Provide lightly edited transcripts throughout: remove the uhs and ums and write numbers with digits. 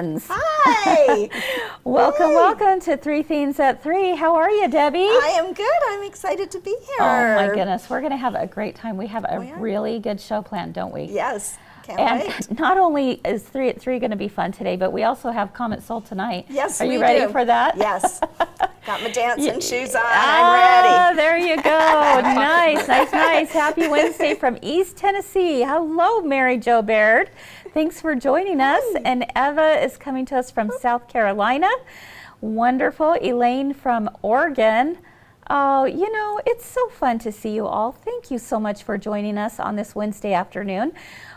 friends. Hi. Welcome to Three Themes at Three. How are you, Debbie? I am good. I'm excited to be here. Oh my goodness, we're going to have a great time. We have a really good show planned, don't we? Yes. Can't wait. And not only is 3 at 3 going to be fun today, but we also have Comment Soul tonight. Yes, Are you ready for that? Yes. Got my dancing shoes on. I'm ready. There you go. Nice. Happy Wednesday from East Tennessee. Hello, Mary Jo Baird. Thanks for joining us. And Eva is coming to us from South Carolina. Wonderful. Elaine from Oregon. Oh, you know, it's so fun to see you all. Thank you so much for joining us on this Wednesday afternoon,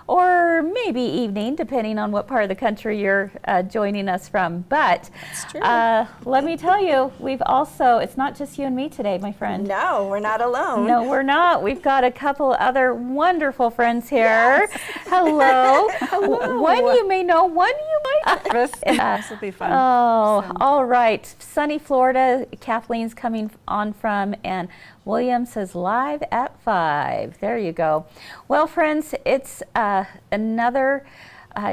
or maybe evening, depending on what part of the country you're joining us from. But let me tell you, we've also, it's not just you and me today, my friend. No, we're not alone. No, we're not. We've got a couple other wonderful friends here. Yes. Hello. One you may know, one you might not. This will be fun. Oh, all right. Sunny Florida, Kathleen's coming on from, and William says live at 5. There you go. Well, friends, it's another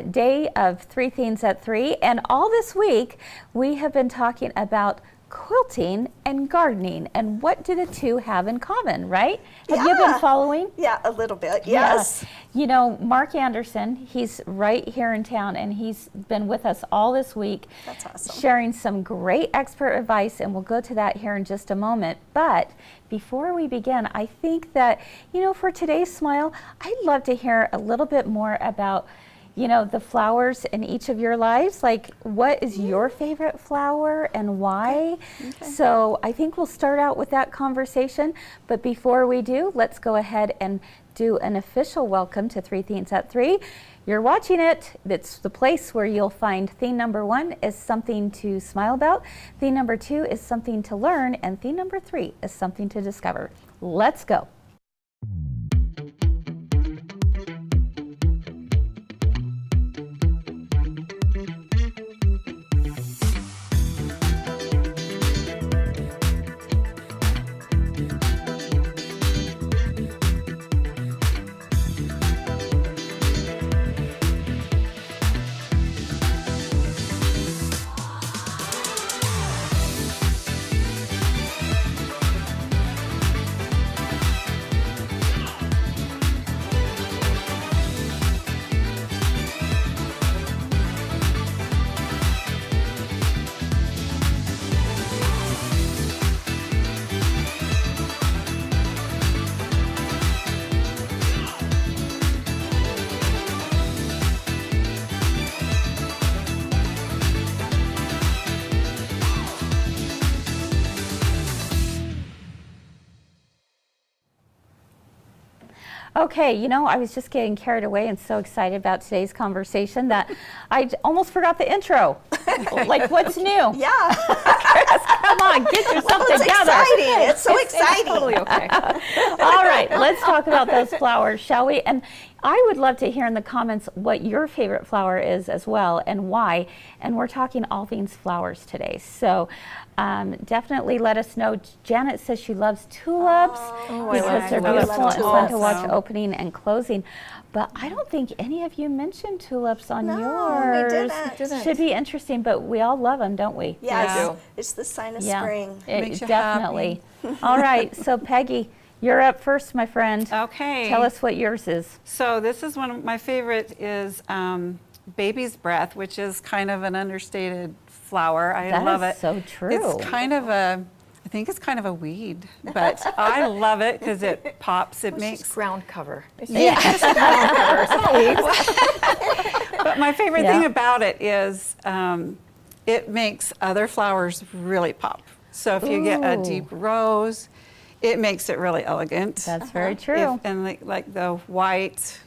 day of Three Themes at 3, and all this week we have been talking about quilting and gardening, and what do the two have in common, right? Have you been following? Yeah, a little bit, yes. Yeah. You know, Mark Anderson, he's right here in town, and he's been with us all this week. That's awesome. Sharing some great expert advice, and we'll go to that here in just a moment. But before we begin, I think that, you know, for today's Smile, I'd love to hear a little bit more about, you know, the flowers in each of your lives. Like, what is your favorite flower and why? Okay. So I think we'll start out with that conversation. But before we do, let's go ahead and do an official welcome to Three Themes at 3. You're watching it. It's the place where you'll find theme number 1 is something to smile about. Theme number 2 is something to learn. And theme number 3 is something to discover. Let's go. Okay, you know, I was just getting carried away and so excited about today's conversation that I almost forgot the intro. Like, what's new? Yeah. Kris, come on, get yourself together. Exciting. It's so exciting. It's totally okay. All right, let's talk about those flowers, shall we? And I would love to hear in the comments what your favorite flower is as well and why. And we're talking all things flowers today. So definitely let us know. Janet says she loves tulips because they're beautiful and fun to watch opening and closing. But I don't think any of you mentioned tulips on yours. We didn't. Should be interesting, but we all love them, don't we? Yes. Yeah. It's the sign of spring. Makes you definitely. All right, so Peggy, you're up first, my friend. Okay. Tell us what yours is. So this is one of my favorite is baby's breath, which is kind of an understated flower. I love it. That is so true. It's kind of a, I think it's kind of a weed, but I love it because it pops. It makes ground cover. Yeah. But my favorite thing about it is it makes other flowers really pop. So if you get a deep rose, it makes it really elegant. That's very true. And like the white,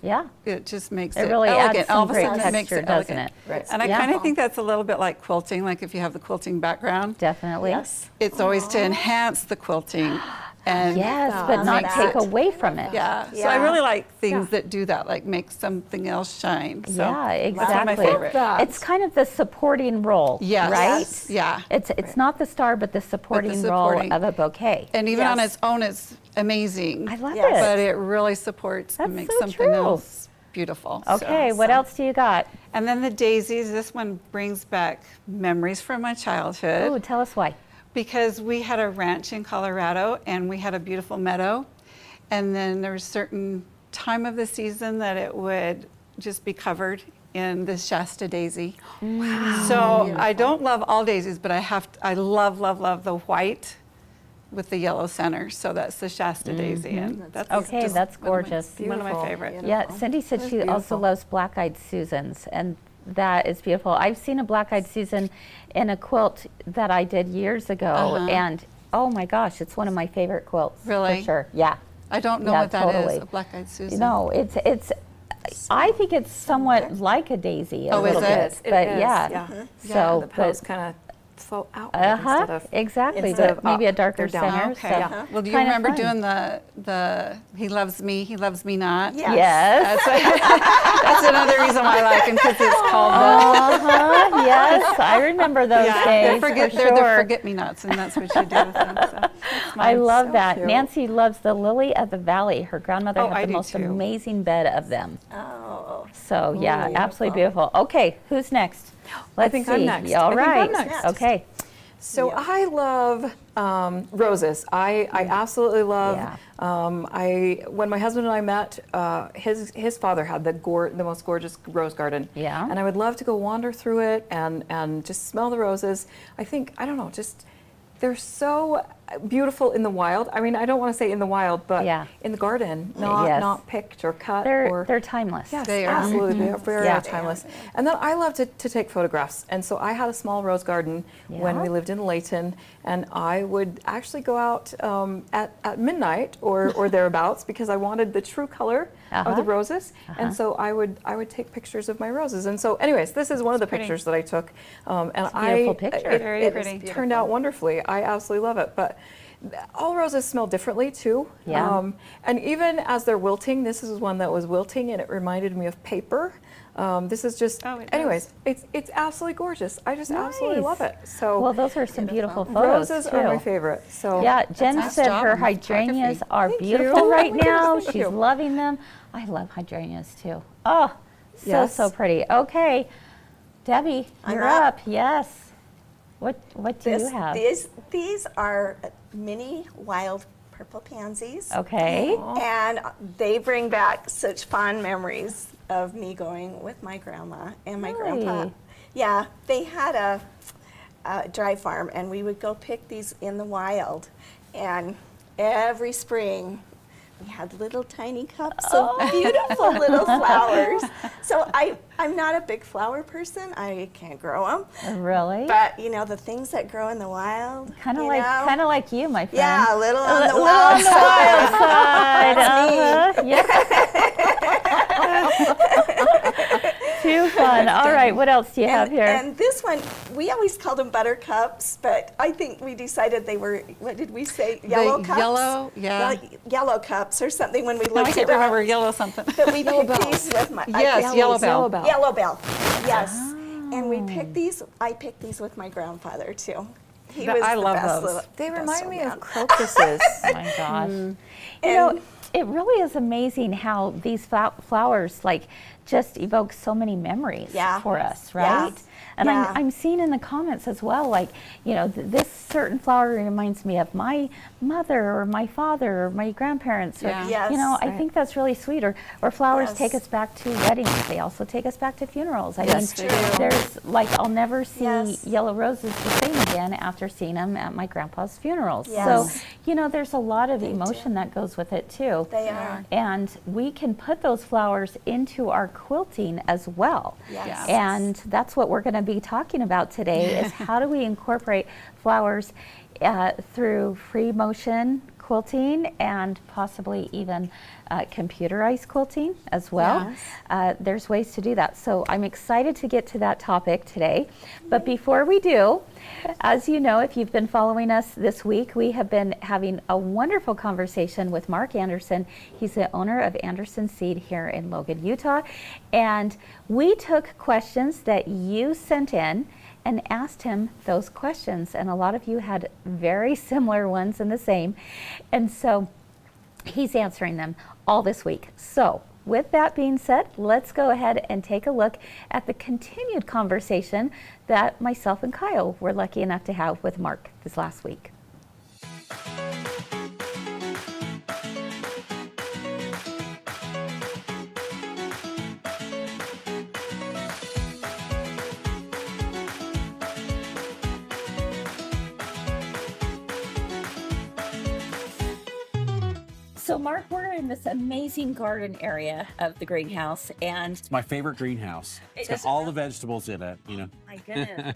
it just makes it really elegant. adds some All of a great sudden it makes texture, it doesn't elegant. it? Right. And I kind of think that's a little bit like quilting, like if you have the quilting background. Definitely. Yes. It's always to enhance the quilting. And but not take away from it. Yeah. So I really like things that do that, like make something else shine. So yeah, exactly. That's one of my favorite. It's kind of the supporting role, Yes. right? Yes. Yeah. It's not the star, but the supporting role of a bouquet. And even on its own, it's amazing. I love Yes. it. But it really supports That's and makes so something true. else beautiful. Okay, what else do you got? And then the daisies, this one brings back memories from my childhood. Ooh, tell us why. Because we had a ranch in Colorado and we had a beautiful meadow. And then there was a certain time of the season that it would just be covered in this Shasta daisy. Wow. So I don't love all daisies, but I love, love, love the white with the yellow center. So that's the Shasta daisy. And that's Okay, that's gorgeous. One of my favorites. Yeah, Cindy said she also loves black-eyed Susans, and that is beautiful. I've seen a black-eyed Susan in a quilt that I did years ago, and oh my gosh, it's one of my favorite quilts. Really? For sure, yeah. I don't know what that is, a black-eyed Susan. No, it's. I think it's somewhat like a daisy a Oh, is little it? bit, but yeah. Yeah. So, The petals kind of float out exactly, instead but of maybe a up, darker they're down. center. Okay. So Yeah. Well, do you kinda remember fun. doing the He Loves Me Not? Yes. That's another reason why I like him, because it's called the... Yes, I remember those days. They're for the sure. Forget-Me-Nots, and that's what you do with them. So that's I mine. love So that. cute. Nancy loves the Lily of the Valley. Her grandmother Oh, I had the do most too. amazing bed of them. Oh. So yeah, absolutely beautiful. Okay, who's next? Let's think see. I'm next. All I think I'm right. next. Okay. So I love roses. I absolutely love. Yeah. When my husband and I met, his father had the most gorgeous rose garden. Yeah. And I would love to go wander through it and just smell the roses. I don't know, just they're so beautiful in the wild. I mean, I don't want to say in the wild, but Yeah. in the garden, Yes. not picked or cut. They're timeless. Yes, They are. absolutely. They are very Yeah. timeless. And then I love to take photographs. And so I had a small rose garden when Yeah. we lived in Layton. And I would actually go out at midnight or thereabouts because I wanted the true color of the roses. And so I would take pictures of my roses. And so anyways, this is one of the pictures that I took. And a beautiful picture. Very pretty. It turned out wonderfully. I absolutely love it. But all roses smell differently too. Yeah. And even as they're wilting, this is one that was wilting and it reminded me of paper. This is just, anyways, it's absolutely gorgeous. I just absolutely love it. So Well, those are some beautiful photos roses too. are my favorite. So Yeah, Jen nice said job her on the hydrangeas photography. are Thank beautiful you. right Oh my goodness, now. thank She's you. loving them. I love hydrangeas too. Oh, Yes. so pretty. Okay, Debbie, I'm you're up. up. Yes. What do you have? These are mini wild purple pansies. Okay. And they bring back such fond memories of me going with my grandma and my grandpa. Really? Yeah, they had a dry farm, and we would go pick these in the wild. And every spring, we had little tiny cups of beautiful little flowers. So I'm not a big flower person. I can't grow them. Really? But you know, the things that grow in the wild, Kind of you like know? like you, my friend. Yeah, a little on the little wild on the side. wild side. That's me. Too fun. All right, what else do you have here? And this one, we always called them buttercups, but I think we decided they were, what did we say, yellow cups? Yellow, yeah. Yellow cups or something when we No, I looked can't it up. remember yellow something. But we picked these with my, Yes, yellow bell. Yellow bell, yes. And we picked these, I picked these with my grandfather too. He was I the love best those. little- they best remind me old of man. crocuses. Oh my gosh. You And- know, it really is amazing how these flowers just evoke so many memories for us, right? Yeah. And Yeah. I'm seeing in the comments as well, this certain flower reminds me of my mother or my father or my grandparents. Or, Yeah. Yes. I think that's really sweet. Or flowers Yes. take us back to weddings. They also take us back to funerals. I Yes, mean, they do. there's I'll never see Yes. yellow roses the same again after seeing them at my grandpa's funerals. Yes. So, there's a lot of emotion that goes with it too. They are. And we can put those flowers into our quilting as well. Yes. And that's what we're going to be talking about today is how do we incorporate flowers through free motion quilting and possibly even computerized quilting as well. There's ways to do that. So I'm excited to get to that topic today. But before we do, as you know, if you've been following us this week, we have been having a wonderful conversation with Mark Anderson. He's the owner of Anderson Seed here in Logan, Utah. And we took questions that you sent in and asked him those questions. And a lot of you had very similar ones and the same. And so he's answering them all this week. So with that being said, let's go ahead and take a look at the continued conversation that myself and Kyle were lucky enough to have with Mark this last week. So Mark, we're in this amazing garden area of the greenhouse, and It's my favorite greenhouse. It's got Is it all really? the vegetables in it, you know. my goodness,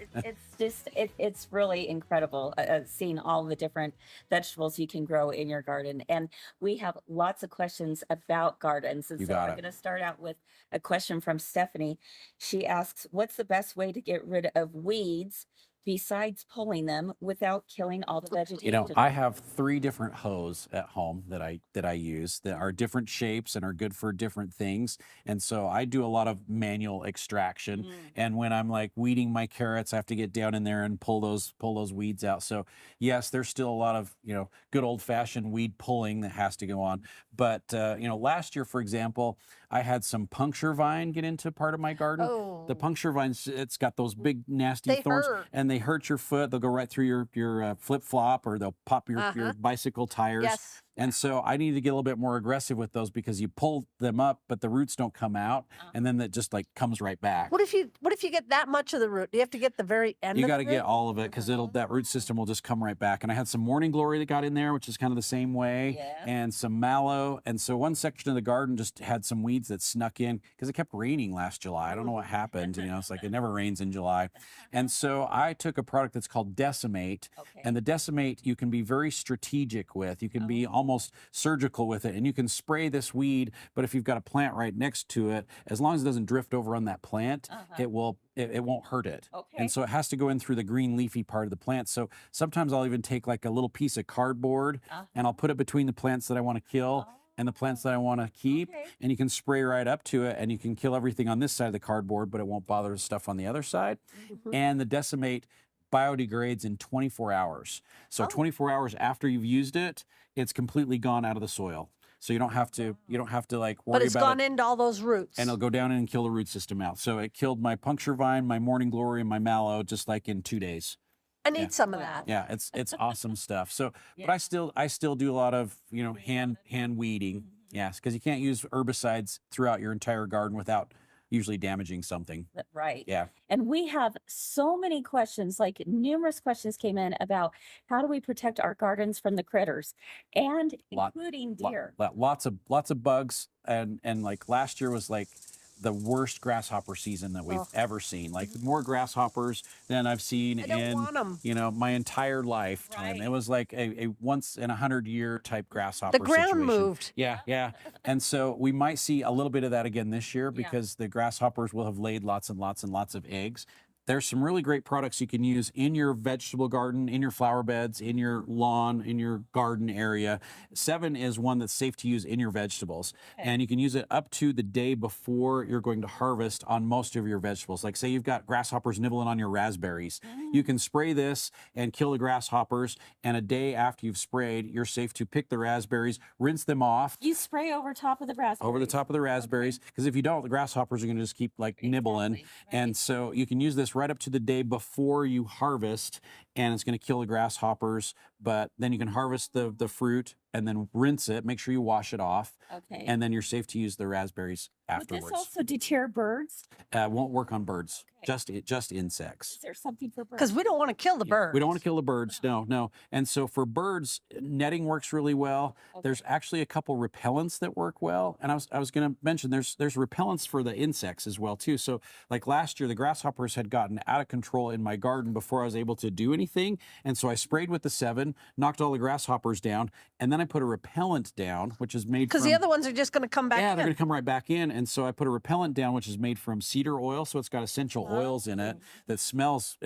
it's really incredible seeing all the different vegetables you can grow in your garden. And we have lots of questions about gardens. And You so got I'm it. going to start out with a question from Stephanie. She asks, what's the best way to get rid of weeds besides pulling them without killing all the vegetation? You know, I have 3 different hoes at home that I use that are different shapes and are good for different things. And so I do a lot of manual extraction. And when I'm like weeding my carrots, I have to get down in there and pull those weeds out. So yes, there's still a lot of, you know, good old fashioned weed pulling that has to go on. But you know, last year, for example, I had some puncture vine get into part of my garden. The puncture vines, it's got those big nasty They thorns, hurt. and they hurt your foot. They'll go right through your flip flop, or they'll pop your bicycle tires. Yes. And so I need to get a little bit more aggressive with those because you pull them up, but the roots don't come out, and then that just like comes right back. What if you get that much of the root? Do you have to get the very end You of got the to get root? all of it because that root system will just come right back. And I had some morning glory that got in there, which is kind of the same way, Yeah. and some mallow. And so one section of the garden just had some weeds that snuck in because it kept raining last July. I don't know what happened. You know, it's like it never rains in July. And so I took a product that's called Decimate, Okay. and the Decimate you can be very strategic with. You can be almost surgical with it, and you can spray this weed. But if you've got a plant right next to it, as long as it doesn't drift over on that plant, it won't hurt it. Okay. And so it has to go in through the green leafy part of the plant. So sometimes I'll even take like a little piece of cardboard and I'll put it between the plants that I want to kill and the plants that I want to keep. Okay. And you can spray right up to it, and you can kill everything on this side of the cardboard, but it won't bother the stuff on the other side. And the Decimate biodegrades in 24 hours. So 24 hours after you've used it, it's completely gone out of the soil. So you don't have to like worry But it's about gone it. into all those roots. And it'll go down and kill the root system out. So it killed my puncture vine, my morning glory, and my mallow just like in 2 days. I need some of that. Yeah, it's awesome stuff. So, but I still do a lot of, you know, hand weeding. Yes, because you can't use herbicides throughout your entire garden without usually damaging something. Right. Yeah. And we have so many questions, like numerous questions came in about how do we protect our gardens from the critters, and including deer. Lots of bugs, and like last year was like the worst grasshopper season that we've ever seen. Like more grasshoppers than I've seen I don't want 'em. you know, my entire lifetime. Right. It was like a once in 100-year type grasshopper The ground situation. moved. Yeah. And so we might see a little bit of that again this year because the grasshoppers will have laid lots and lots and lots of eggs. There's some really great products you can use in your vegetable garden, in your flower beds, in your lawn, in your garden area. 7 is one that's safe to use in your vegetables. And you can use it up to the day before you're going to harvest on most of your vegetables. Like say you've got grasshoppers nibbling on your raspberries. You can spray this and kill the grasshoppers, and a day after you've sprayed, you're safe to pick the raspberries, rinse them off You spray over top of the raspberries. over the top of the raspberries, because if you don't, the grasshoppers are going to just keep like nibbling. And so you can use this right up to the day before you harvest, and it's going to kill the grasshoppers. But then you can harvest the fruit and then rinse it, make sure you wash it off, Okay. and then you're safe to use the raspberries Would afterwards. this also deter birds? Won't work on birds, just insects. Is there something for birds? Because we don't want to kill the birds. We don't want to kill the birds. No. And so for birds, netting works really well. There's actually a couple repellents that work well. And I was going to mention there's repellents for the insects as well too. So like last year, the grasshoppers had gotten out of control in my garden before I was able to do anything. And so I sprayed with the 7, knocked all the grasshoppers down, and then I put a repellent down, which is made Because from... the other ones are just going to come back Yeah, in. they're going to come right back in. And so I put a repellent down, which is made from cedar oil. So it's got essential oils in it that smells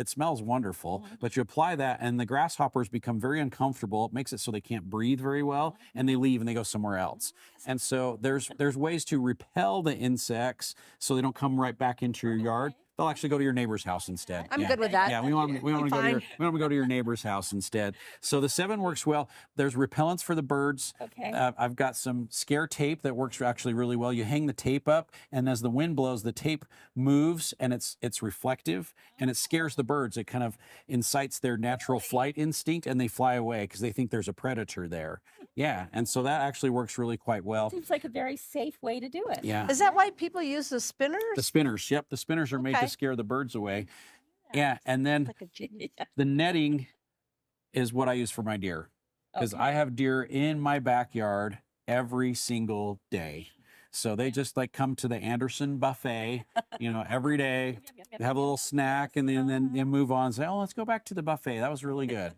wonderful. But you apply that and the grasshoppers become very uncomfortable. It makes it so they can't breathe very well, and they leave and they go somewhere else. And so there's ways to repel the insects so they don't come right back into your yard. they'll actually go to your neighbor's house instead. I'm good with that. Yeah, we want to Fine. go to your neighbor's house instead. So the 7 works well. There's repellents for the birds. Okay. I've got some scare tape that works actually really well. You hang the tape up, and as the wind blows, the tape moves, and it's reflective, and it scares the birds. It kind of incites their natural flight instinct, and they fly away because they think there's a predator there. Yeah, and so that actually works really quite well. Seems like a very safe way to do it. Yeah. Is that why people use the spinners? The spinners, yep. The spinners are made Okay. to scare the birds away. Yeah, and then Like a genius. the netting is what I use for my deer. Because I have deer in my backyard every single day. So they just like come to the Anderson buffet, every day. They have a little snack and then they move on and say, oh, let's go back to the buffet. That was really good,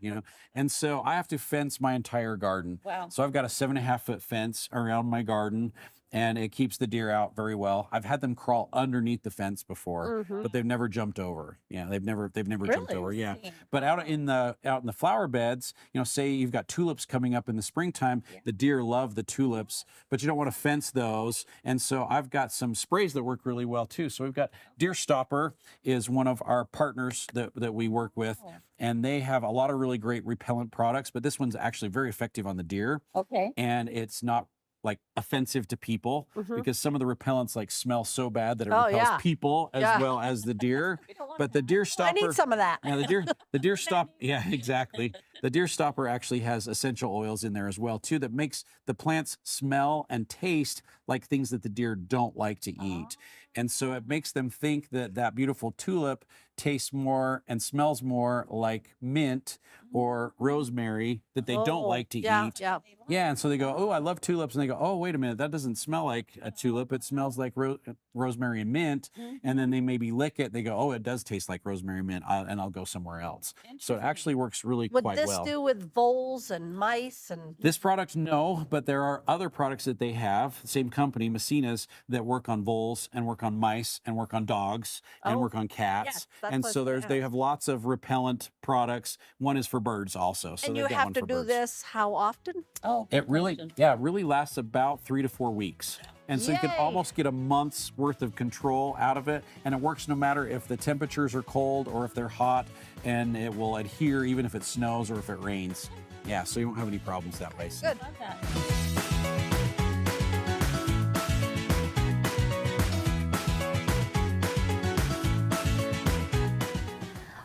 And so I have to fence my entire garden. Wow. So I've got a 7.5-foot fence around my garden, and it keeps the deer out very well. I've had them crawl underneath the fence before, but they've never jumped over. Yeah, they've never jumped over. Yeah. But out in the flower beds, say you've got tulips coming up in the springtime, the deer love the tulips, but you don't want to fence those. And so I've got some sprays that work really well too. So we've got Deer Stopper is one of our partners that we work with, and they have a lot of really great repellent products, but this one's actually very effective on the deer. Okay. And it's not like offensive to people because some of the repellents like smell so bad that it Oh, repels yeah. people as Yeah. well as the deer. But the Deer I Stopper, need some of that. yeah, the deer stop. Yeah, exactly. The Deer Stopper actually has essential oils in there as well too that makes the plants smell and taste like things that the deer don't like to eat. And so it makes them think that beautiful tulip tastes more and smells more like mint or rosemary that they don't like to yeah, eat. Yeah. Yeah, and so they go, oh, I love tulips. And they go, oh, wait a minute, that doesn't smell like a tulip. It smells like rosemary and mint. And then they maybe lick it. They go, oh, it does taste like rosemary and mint, and I'll go somewhere else. So it actually works really Would quite this well. do with voles and mice and? This product, no, but there are other products that they have, same company, Messina's, that work on voles and work on mice and work on dogs and work on cats. yes, that's and what- so they yeah. have lots of repellent products. One is for birds also. So And they've you got have one to for do birds. this how often? Oh. It really lasts about 3 to 4 weeks. And so you can Yay. almost get a month's worth of control out of it. And it works no matter if the temperatures are cold or if they're hot, and it will adhere even if it snows or if it rains. Yeah, so you won't have any problems that way. So. Good.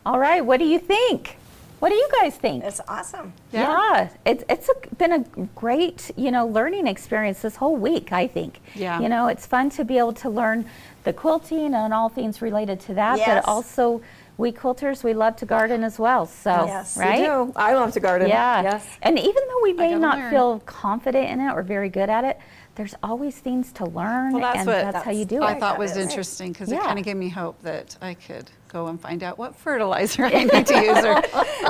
All right, what do you think? What do you guys think? It's awesome. Yeah, it's been a great, learning experience this whole week, I think. Yeah. It's fun to be able to learn the quilting and all things related to that, Yes. but also we quilters, we love to garden as well. So, Yes, we right? We do. I love to garden. Yeah. Yes. And even though we may gotta not learn. feel confident in it or very good at it, there's always things to learn, Well, that's and what that's how you do I it. thought was That is. interesting because Yeah. it kind of gave me hope that I could go and find out what fertilizer I need to use or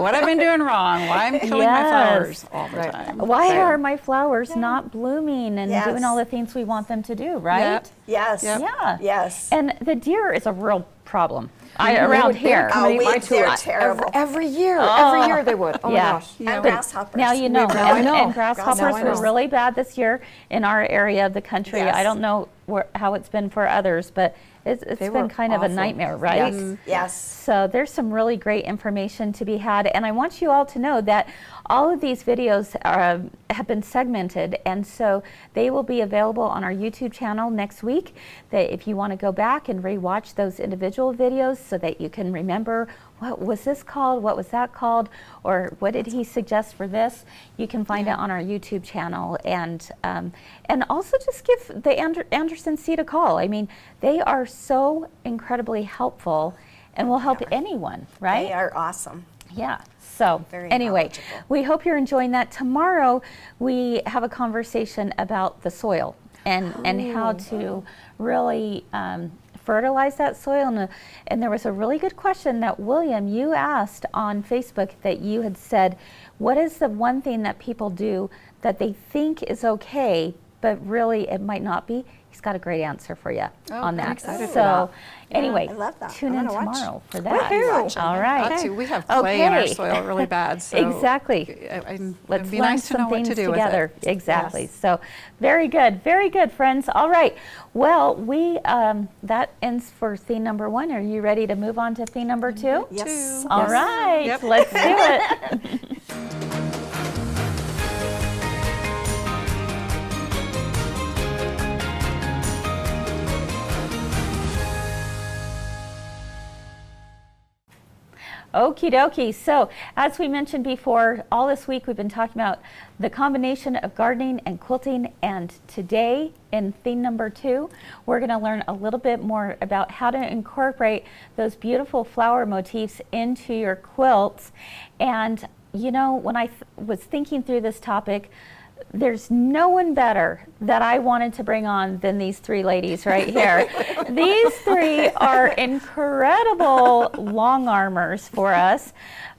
what I've been doing wrong, why I'm killing my Yes. flowers all the Right. time. Why So- are my flowers not blooming and Yes. doing all the things we want them to do, right? Yep. Yes. Yep. Yeah. Yes. And the deer is a real problem around here. Oh, My they're tulips. terrible. Every year they would. Oh Yeah. my gosh. And grasshoppers. Now you know. Now I and, know. and grasshoppers Now I were know. really bad this year in our area of the country. Yes. I don't know how it's been for others, but it's They been were kind of a awful. nightmare, right? Yes. Yes. So there's some really great information to be had, and I want you all to know that all of these videos have been segmented, and so they will be available on our YouTube channel next week. That if you want to go back and rewatch those individual videos so that you can remember what was this called, what was that called, or what did he suggest for this, you can find it on our YouTube channel, and also just give the Anderson Seed a call. I mean, they are so incredibly helpful and will help anyone, right? They are awesome. Yeah. So Very anyway, knowledgeable. we hope you're enjoying that. Tomorrow we have a conversation about the soil and how to really fertilize that soil. And there was a really good question that William, you asked on Facebook, that you had said, what is the one thing that people do that they think is okay, but really it might not be, he's got a great answer for you on I'm that. excited for So that. anyway, I love that. tune I'm in gonna watch. tomorrow for that. Woohoo. All right. Got to. We have clay in our Okay. soil really bad. So Exactly. Let's Let's be learn nice to some know what things to do together. with it. Exactly. Yes. So very good, friends. All right. Well, we that ends for theme number 1. Are you ready to move on to theme number 2? Yes. All Yes. right. Yep. Let's do it. Okie dokie. So, as we mentioned before, all this week we've been talking about the combination of gardening and quilting, and today in theme number 2, we're going to learn a little bit more about how to incorporate those beautiful flower motifs into your quilts. And you know, when I was thinking through this topic, there's no one better that I wanted to bring on than these 3 ladies right here. These 3 are incredible long armers for us.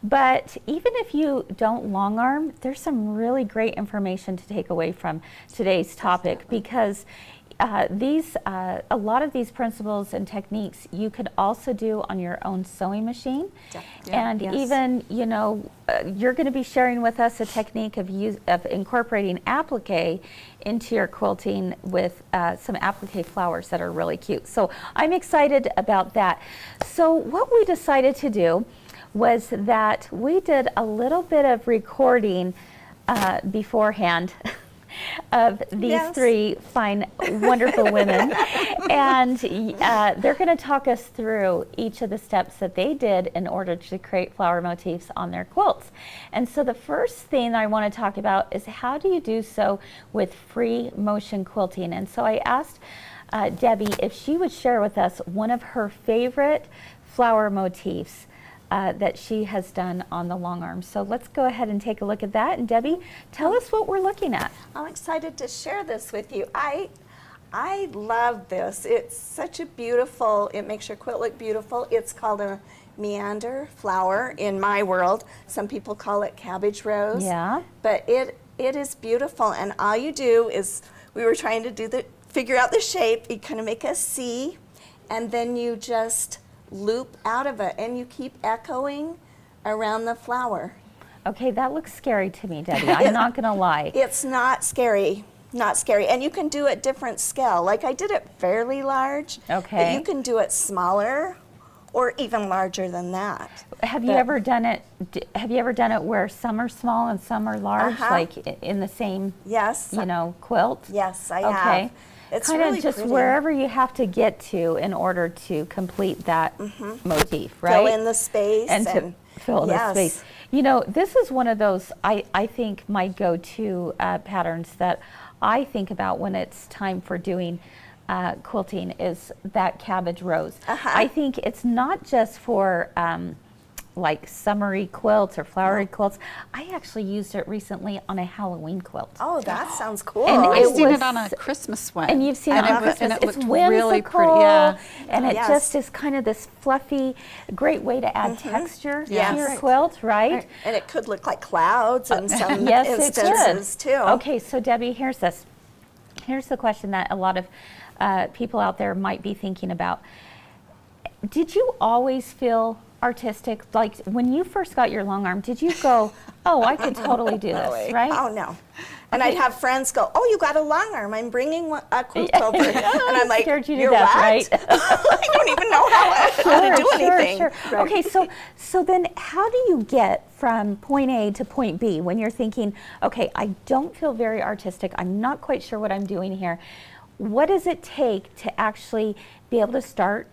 But even if you don't long arm, there's some really great information to take away from today's topic, because a lot of these principles and techniques you could also do on your own sewing machine. And yes. even, you know, you're going to be sharing with us a technique of incorporating applique into your quilting with some applique flowers that are really cute. So I'm excited about that. So what we decided to do was that we did a little bit of recording beforehand of these Yes. 3 fine, wonderful women. And they're going to talk us through each of the steps that they did in order to create flower motifs on their quilts. And so the first thing I want to talk about is how do you do so with free motion quilting. And so I asked Debbie if she would share with us one of her favorite flower motifs that she has done on the long arm. So let's go ahead and take a look at that. And Debbie, tell us what we're looking at. I'm excited to share this with you. I love this. It's such a beautiful, it makes your quilt look beautiful. It's called a meander flower in my world. Some people call it cabbage rose. Yeah. But it is beautiful, and all you do is, we were trying to figure out the shape. You kind of make a C, and then you just loop out of it, and you keep echoing around the flower. Okay, that looks scary to me, Debbie. I'm not going to lie. It's not scary, not scary. And you can do it different scale. Like I did it fairly large. Okay. But you can do it smaller or even larger than that. Have you ever done it? Have you ever done it where some are small and some are large, like in the same, Yes. you know, quilt? Yes, I Okay. have. It's kind of really just pretty. wherever you have to get to in order to complete that motif, right? Fill in the space. and to fill the yes. space. You know, this is one of those, I think, my go-to patterns that I think about when it's time for doing quilting is that cabbage rose. I think it's not just for like summery quilts or flowery quilts. I actually used it recently on a Halloween quilt. Oh, that sounds cool. And I've it seen was- it on a Christmas one. And you've seen it on Christmas. And it It's looked whimsical, really pretty. Yeah. and it Yes. just is kind of this fluffy, great way to add texture to Yes. your Right. quilt, right? And it could look like clouds in some Yes, it instances could. too. Okay, so Debbie, here's this. Here's the question that a lot of people out there might be thinking about. Did you always feel artistic? Like when you first got your long arm, did you go, oh, I could totally do this, right? Oh no. And I'd have friends go, "Oh, you got a long arm. I'm bringing a quilt over." And I'm like, Scared you to "You're death, what?" right? I don't even know how to do anything. Sure. Okay, so then how do you get from point A to point B when you're thinking, okay, I don't feel very artistic, I'm not quite sure what I'm doing here. What does it take to actually be able to start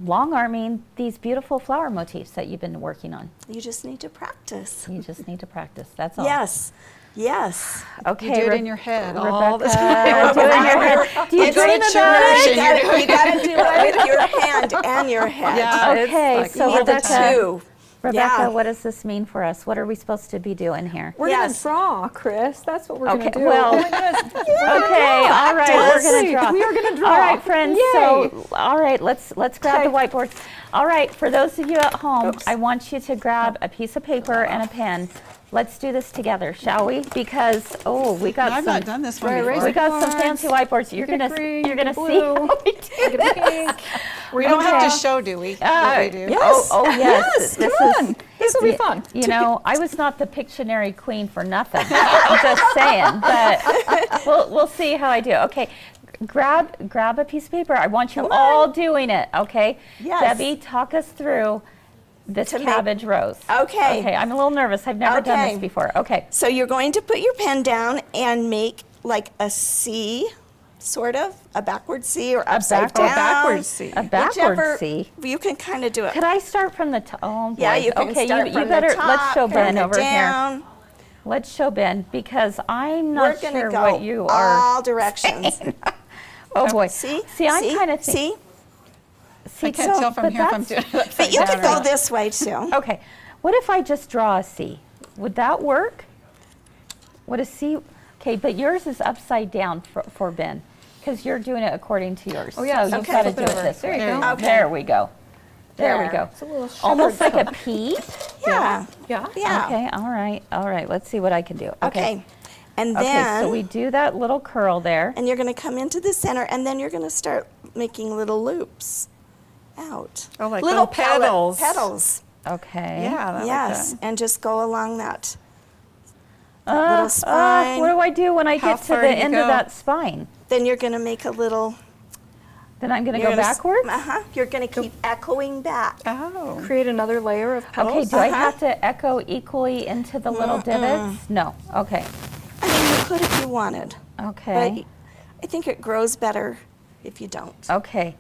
long arming these beautiful flower motifs that you've been working on? You just need to practice. You just need to practice, that's all. Yes. Yes. Okay, You do it in your head all the Rebecca, time. do it in your head. Do you It's dream a about church, it? You gotta do it with your hand and your head. Yeah, Okay, it's so You need the Rebecca, two. Rebecca, Yeah. what does this mean for us? What are we supposed to be doing here? We're gonna Yes. draw, Kris. That's what we're Okay, gonna do. well- Oh my goodness. Okay, all right, we're gonna draw. We are gonna draw. All right, friends. Yay. So, all right, let's grab the Okay. whiteboards. All right, for those of you at home, Oops. I want you to grab a piece of paper and a pen. Let's do this together, shall we? Because we got I've some. not done this one Right, before. erase We got some Boards. fancy whiteboards. You're Get a gonna green, you're gonna get a see blue. how we do Get a this. pink. We don't have Okay. to show, do we? What we do. Yes. Oh yes. Yes, This come is- on. This will be fun. You know, I was not the Pictionary queen for nothing. I'm just saying, but we'll see how I do. Okay, grab a piece of paper. I want you all doing it. Okay. Yes. Debbie, talk us through this To make- cabbage rose. Okay. Okay. I'm a little nervous. I've never done Okay. this before. Okay. So you're going to put your pen down and make like a C, sort of, a backward C or upside backward- down. backwards C. A backward Whichever- C. You can kind of do it. Could I start from the top? Oh, boy. Yeah, you can okay, start you from better the top, let's show Ben kinda over here. down. Let's show Ben because I'm We're not gonna sure go what you are. all directions. Oh boy. See? I'm See? kind of See? I can't tell from but here if I'm that's- doing it But upside you down could or go not. this way too. Okay, what if I just draw a C? Would that work? Would a C, okay, but yours is upside down for Ben, because you're doing it according to yours. Oh, yeah, So you've okay. got to Flip do it it over. this There way. you go. Okay. There we go. There we There. go. It's a little Almost like shepherd's a P. Yeah. Yeah. Yeah. Okay, all right, let's see what I can do. Okay. And Okay, then, so we do that little curl there. and you're going to come into the center, and then you're going to start making little loops out. Oh, like little petals. Petals. Okay. Yeah, I like Yes. that. And just go along that little What spine. do I do when I How get to far the do you end of go? that spine? Then you're going to make a little. Then I'm going to go backwards? You're going to keep echoing back. Oh. Create another layer of petals. Okay, do I have to echo equally into the little divots? No. Okay. I mean, you could if you wanted, Okay. but I think it grows better if you don't. Okay.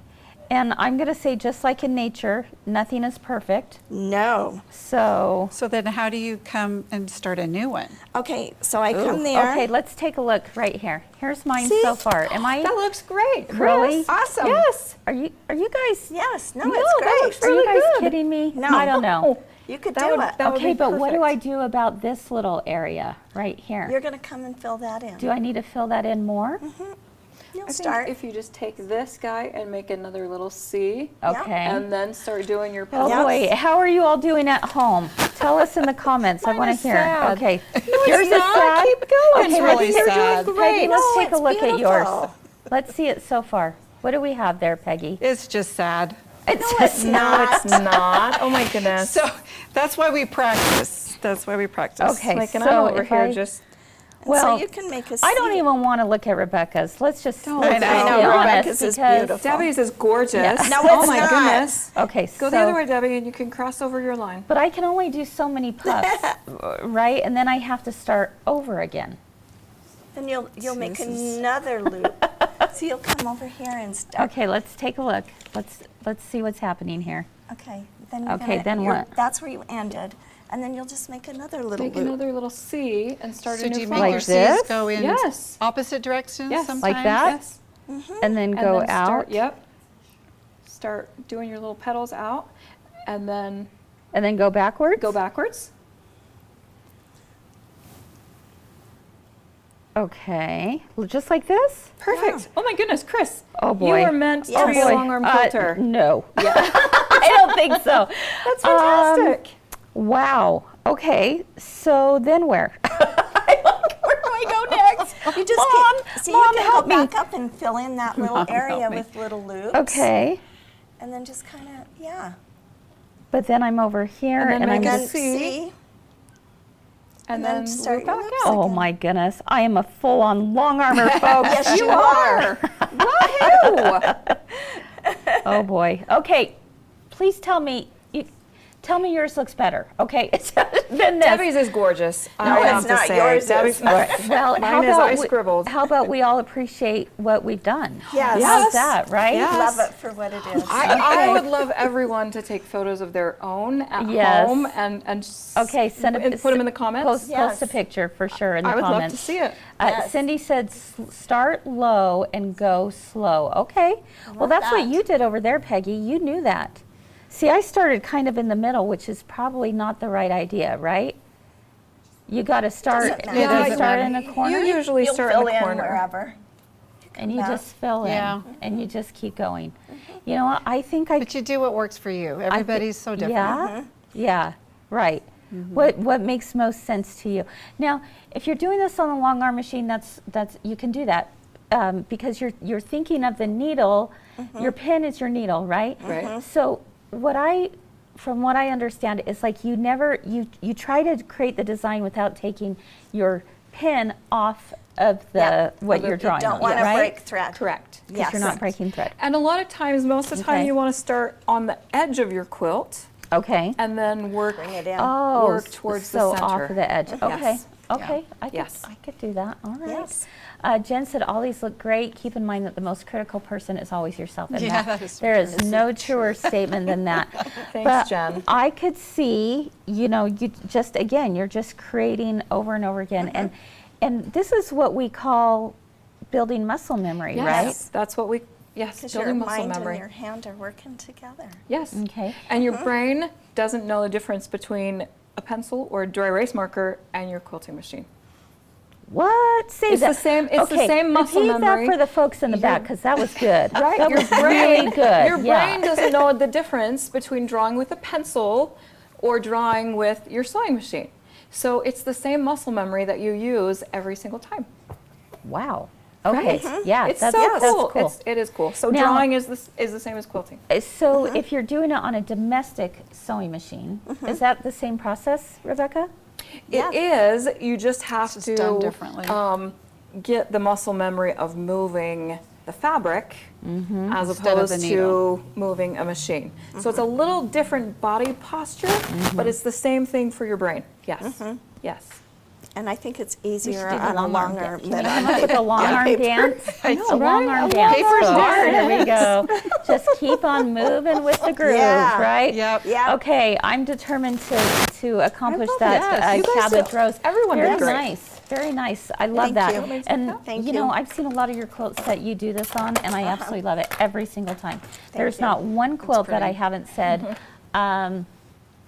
And I'm going to say, just like in nature, nothing is perfect. No. So, So then how do you come and start a new one? Okay, so I come there. okay, let's take a look right here. Here's mine See? so far. Am I That looks great. Kris. really Awesome. Yes. Are you guys? Yes. No, No, it's that great. looks Are you really guys good. kidding me? No. I don't know. You could That do would- it. that would Okay, be but what do I perfect. do about this little area right here? You're going to come and fill that in. Do I need to fill that in more? You'll I start. think if you just take this guy and make another little C, Okay. and then start doing your Oh petals. boy, how are you all doing at home? Tell us in the comments. I Mine want is to hear. sad. Okay. No, Yours it's is not. sad. Keep going. Okay, It's let's really see. sad. Peggy, let's No, take a it's look at yours. beautiful. Let's see it so far. What do we have there, Peggy? It's just sad. It's No, it's not. Oh my goodness. So that's why we practice. That's why we practice. Okay, like, and so I'm over if here I- just. And well, so you can make a I don't C. even want to look at Rebecca's. Let's just Don't. let's I just know, be honest Rebecca's is because- beautiful. Debbie's is gorgeous. Yeah. No, Oh it's my not. goodness. Okay, Go so the other way, Debbie, and you can cross over your line. but I can only do so many puffs, right? And then I have to start over again. Then you'll make this is- another loop. So you'll come over here and start. Okay, let's take a look. Let's see what's happening here. Okay. Then you're Okay, gonna, then you're- what? That's where you ended. And then you'll just make another little Make loop. another little C and start So a do new you flower. make your Like C's this? go in Yes. opposite directions Yes. sometimes? Like that? Yes. And then And go then out. Start, yep. Start doing your little petals out, and then And then go backwards? go backwards. Okay. Well, just like this? Perfect. Oh my goodness, Kris. Oh, boy. You are meant Yes. to be a long arm quilter. No. I don't think so. That's fantastic. Wow. Okay. So then where? Where do I go next? You just Mom, so Mom, you can help go me. back up and fill in that little Mom, area help me. with little loops. Okay. And then just kind of, yeah. But then I'm over here And then and I'm make a Then just, C. C. And then then start loop your back loops out. oh my goodness. I am a full-on long armor, folks. Yes, you are. Woohoo! Oh boy. Okay. Please tell me. Tell me yours looks better. Okay. Than this. Debbie's is gorgeous. No, I it's have to not. say. Yours is. Debbie's Well, Mine how is about I scribbled. how about we all appreciate what we've done? Yes. How's that, right? Yes. Love it for what it is. I would love everyone to take photos of their own at Yes. home and Okay, send a and put them in the comments. Post Yes. a picture for sure in the I would comments. love to see it. Yes. Cindy said start low and go slow. Okay. Well, love that's what that. you did over there, Peggy. You knew that. See, I started kind of in the middle, which is probably not the right idea, right? You got to start. Doesn't You matter. got to Doesn't start matter. in a corner, You usually You'll start fill in the corner. wherever. and you back. just fill in, Yeah. and you just keep going. You know what? I think I. But you do what works for you. I thi- Everybody's so different. Yeah, yeah, right. What makes most sense to you? Now, if you're doing this on a long arm machine, that's you can do that because you're thinking of the needle. Your pin is your needle, right? Right. So from what I understand, is like you try to create the design without taking your pin off of the Yeah. what you're drawing Don't on, want to right? break thread. Correct. Because Yes. you're not breaking thread. And a lot of times, most of the time, Okay. you want to start on the edge of your quilt Okay. and then work. Bring it in. Oh, work towards the so center. off of the edge. Okay. Yes. Okay. Yes. I could do that. All right. Yes. Jen said, all these look great. Keep in mind that the most critical person is always yourself. And Yeah, that is there is no truer statement than that. Thanks, But Jen. I could see, you just, again, you're just creating over and over again. And this is what we call building muscle memory, Yes, that's what we. Yes, Because your building muscle mind memory. and your hand are working together. Yes. Okay. And your brain doesn't know the difference between a pencil or a dry erase marker and your quilting machine. What? Say It's that. the same- it's the Okay, same muscle repeat memory. that for the folks in the back, because that was good. Right? That Your was brain, really good. Your yeah. brain doesn't know the difference between drawing with a pencil or drawing with your sewing machine. So it's the same muscle memory that you use every single time. Wow. Okay. Right? Yeah, It's that's, so that's cool. cool. It is cool. So Now- drawing is the same as quilting. So if you're doing it on a domestic sewing machine, is that the same process, Rebecca? Yeah. It is. You just have It's to just done differently. Get the muscle memory of moving the fabric as Instead of the opposed needle. to moving a machine. So it's a little different body posture, but it's the same thing for your brain. Yes. Yes. And I think it's We easier should do the on a long long arm arm dance. than Can we on come up with a long arm paper. dance? I know, A long right? arm A dance. Paper's folks. hard. There we go. Just keep on moving with the groove, Yeah. right? Yep. Yeah. Okay, I'm determined to accomplish love that it. You guys cabbage do- roast. everyone very did great. nice, very nice. I love Thank that. you. And Thank you know, you. I've seen a lot of your quilts that you do this on, and I absolutely love it every single time. There's you. not one quilt that I pretty. haven't said,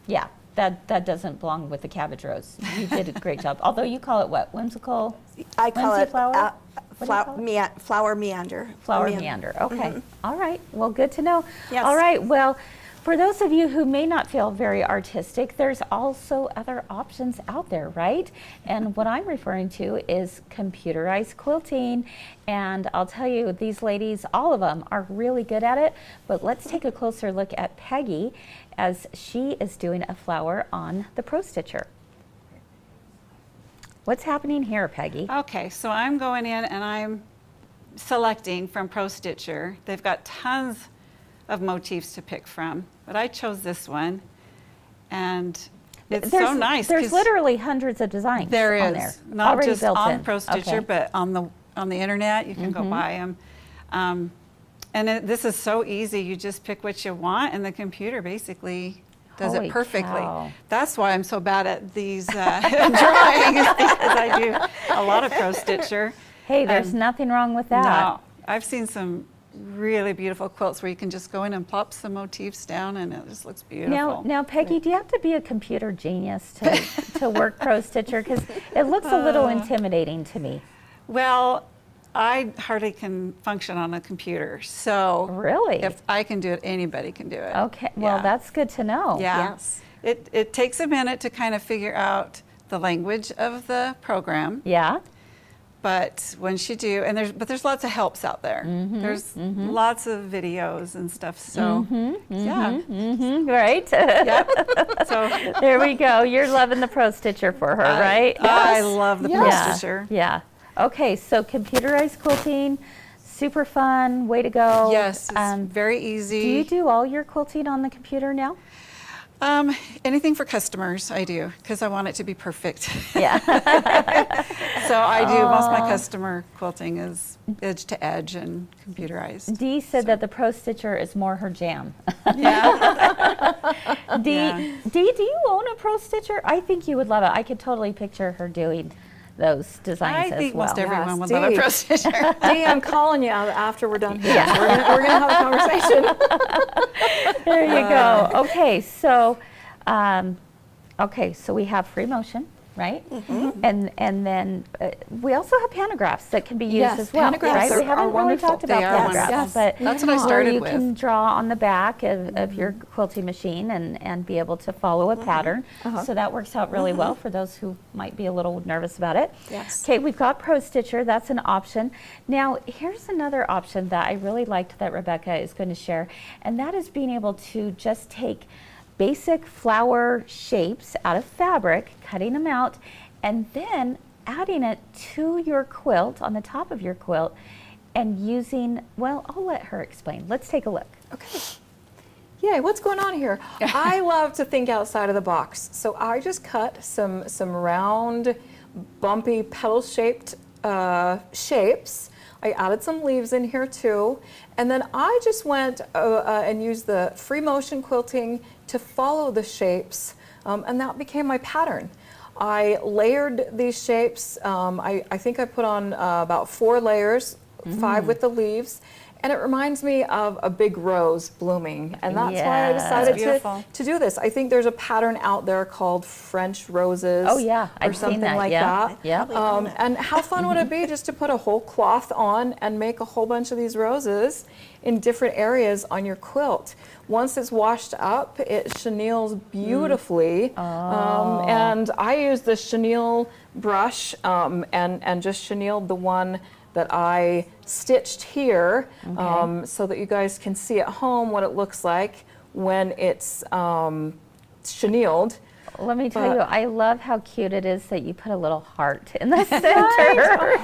yeah, that doesn't belong with the cabbage roast. You did a great job. Although you call it what, whimsical? I call Lindsay it flower? What do you call it? flower meander. Flower Mean- meander. Okay. All right. Well, good to know. Yes. All right. Well, for those of you who may not feel very artistic, there's also other options out there, right? And what I'm referring to is computerized quilting. And I'll tell you, these ladies, all of them are really good at it. But let's take a closer look at Peggy as she is doing a flower on the Pro Stitcher. What's happening here, Peggy? Okay, so I'm going in and I'm selecting from Pro Stitcher. They've got tons of motifs to pick from, but I chose this one, and it's so nice. There's 'cause literally hundreds of designs there on is there. not already just built on in. Pro Stitcher, Okay. but on the internet. You can go buy them, and this is so easy. You just pick what you want, and the computer basically does Holy it perfectly. cow. That's why I'm so bad at these drawings, because I do a lot of Pro Stitcher. Hey, there's nothing wrong with that. No, I've seen some really beautiful quilts where you can just go in and plop some motifs down, and it just looks beautiful. Now, Peggy, do you have to be a computer genius to work Pro Stitcher? Because it looks a little intimidating to me. Well, I hardly can function on a computer, so Really? if I can do it, anybody can do it. Okay, well, Yeah. that's good to know. Yeah. Yes. It takes a minute to kind of figure out the language of the program, Yeah? but once you do, and there's lots of helps out there. There's lots of videos and stuff. So yeah, Mm-hmm, right? yep. So There we go. You're loving the Pro Stitcher for her, right? I love the Pro Yeah, Stitcher. yeah. Okay, so computerized quilting, super fun, way to go. Yes, it's very easy. Do you do all your quilting on the computer now? Anything for customers, I do, because I want it to be perfect. Yeah. So I do, most of my customer quilting is edge to edge and computerized. Dee said that the Pro Stitcher is more her jam. Yeah. Dee, Yeah. Dee, do you own a Pro Stitcher? I think you would love it. I could totally picture her doing those designs I as think well. most everyone would Yes, love a Dee. pro stitcher. Dee, I'm calling you after we're done here. We're gonna have a conversation. There you go. Okay, so we have free motion, right? And then we also have pantographs that can be used Yes, as well, pantographs right? are We haven't really wonderful. talked about They are pantographs, wonderful. but That's what I where started you with. can draw on the back of your quilting machine and be able to follow a pattern. So that works out really well for those who might be a little nervous about it. Yes. Okay, we've got Pro Stitcher. That's an option. Now, here's another option that I really liked that Rebecca is going to share, and that is being able to just take basic flower shapes out of fabric, cutting them out, and then adding it to your quilt, on the top of your quilt, and using, well, I'll let her explain. Let's take a look. Okay. Yay, what's going on here? I love to think outside of the box. So I just cut some round, bumpy, petal-shaped shapes. I added some leaves in here too. And then I just went and used the free motion quilting to follow the shapes, and that became my pattern. I layered these shapes. I think I put on about 4 layers, 5 with the leaves. And it reminds me of a big rose blooming. And that's why I Yes. decided Beautiful. to do this. I think there's a pattern out there called French roses. Oh, yeah, or I've something seen that. like Yeah. that. Yep. And how fun would it be just to put a whole cloth on and make a whole bunch of these roses in different areas on your quilt? Once it's washed up, it chenilles beautifully. And I use the chenille brush and just chenilled the one that I stitched here so that you guys can see at home what it looks like when it's chenilled. Let me tell you, I love how cute it is that you put a little heart in the center.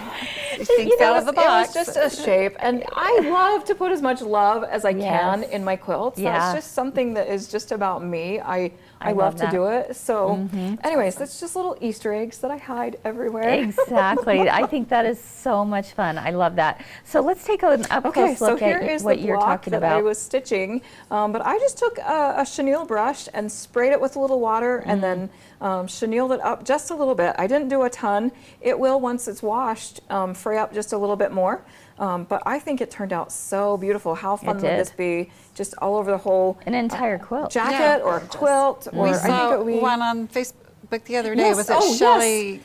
Think out of the box. It was just a shape, and I love to put as much love as I can Yes. in my quilts. Yeah. That's just something that is just about me. I I love love to that. do it. So anyways, that's just little Easter eggs that I hide everywhere. Exactly. I think that is so much fun. I love that. So let's take an up Okay, close so look here at is what the you're block talking that I about. was stitching, but I just took a chenille brush and sprayed it with a little water and then chenilled it up just a little bit. I didn't do a ton. It will, once it's washed, fray up just a little bit more. But I think it turned out so beautiful. How fun would did. this be? Just all over the whole An entire quilt. jacket Yeah. or a quilt, or We I saw think it would be one on Facebook the other day. Yes. Was it Oh, yes. Shelley?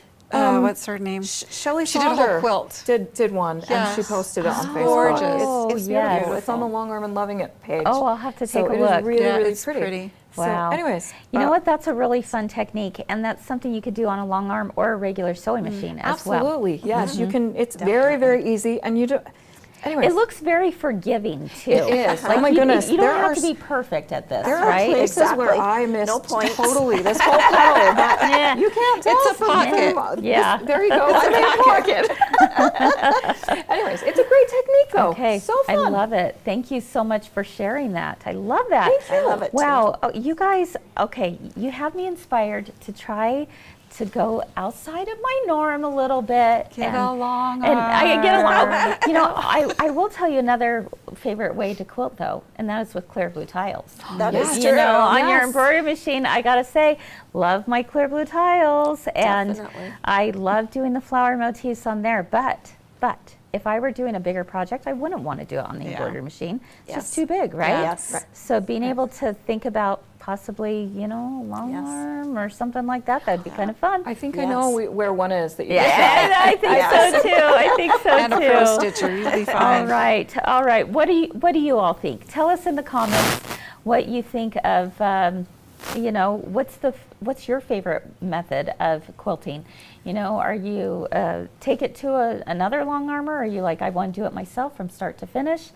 What's her name? Shelley She did a whole Sauter quilt. Did one, and she Yes. posted it on Facebook. Gorgeous. Oh, It's yes. beautiful. It's on the Long Arm and Loving It page. Oh, I'll have to So take a it is look. really, Yeah, really it's pretty. pretty. Wow. So anyways, You know what? That's a really fun technique, and that's something you could do on a long arm or a regular sewing machine as well. Absolutely, yes. You can. It's very, very easy, and you do. Anyways, It looks very forgiving too. It is. Oh my you, goodness, You don't there have are to be perfect at this, there are right? places where Exactly. I missed No points. totally this whole petal, but Yeah. you can't tell It's a from pocket. Yeah. there you go. I made a pocket. Anyways, it's a great technique though. Okay, So fun. I love it. Thank you so much for sharing that. I love that. Thank you. I love it too. Wow, oh, you guys, okay, you have me inspired to try to go outside of my norm a little bit. Get a long And I get arm. along. You know, I will tell you another favorite way to quilt though, and that is with clear blue tiles. That is You true. know, on your Yes. embroidery machine, I gotta say, love my clear blue tiles, and Definitely. I love doing the flower motifs on there. But if I were doing a bigger project, I wouldn't want to do it on the Yeah. embroidery machine. It's Yes. just too big, right? Yes. Right. So being able to think about possibly, you know, long Yes. arm or something like that, that'd be kind of fun. I think I know where one is that you. Yeah, I think so too. I think so And a pro too. stitcher, you'll be All fine. right, all right. What do you all think? Tell us in the comments what you think of. You know, what's your favorite method of quilting? You know, are you take it to another long armor? Or are you like, I want to do it myself from start to finish?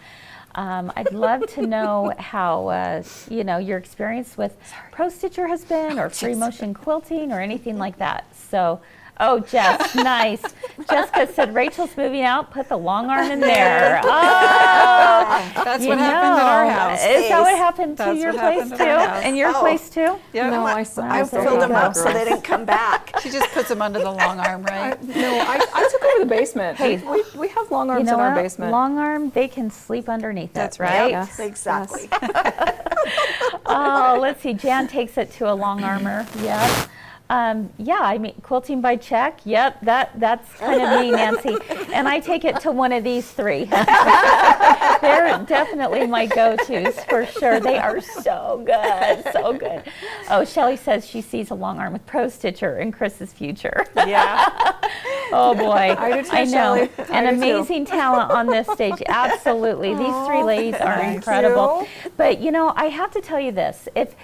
I'd love to know how you know, your experience with Pro Stitcher has been, or free motion quilting, or anything like that. So. Oh, Jess, nice. Jessica said Rachel's moving out. Put the long arm in there. Oh, That's you what happened at our know. house. Is that what happened to That's your what place happened too? at our house. And your Oh. place too? Yep. No, I I filled there them you up go. so they didn't come back. She just puts them under the long arm, right? No, I took over the basement. Hey. We have long You arms know in our what? basement. Long arm, they can sleep underneath That's it, right. right? Yes. Exactly. Oh, let's see. Jan takes it to a long armor. Yes. Yeah, I mean, quilting by check. Yep, that's kind of me, Nancy. And I take it to one of these three. They're definitely my go-tos for sure. They are so good, so good. Oh, Shelly says she sees a long arm with Pro Stitcher in Chris's future. Yeah. Oh boy, I do too, I know. Shelley. I An do too. amazing talent on this stage. Absolutely, these three ladies are thank incredible. you. But I have to tell you this: if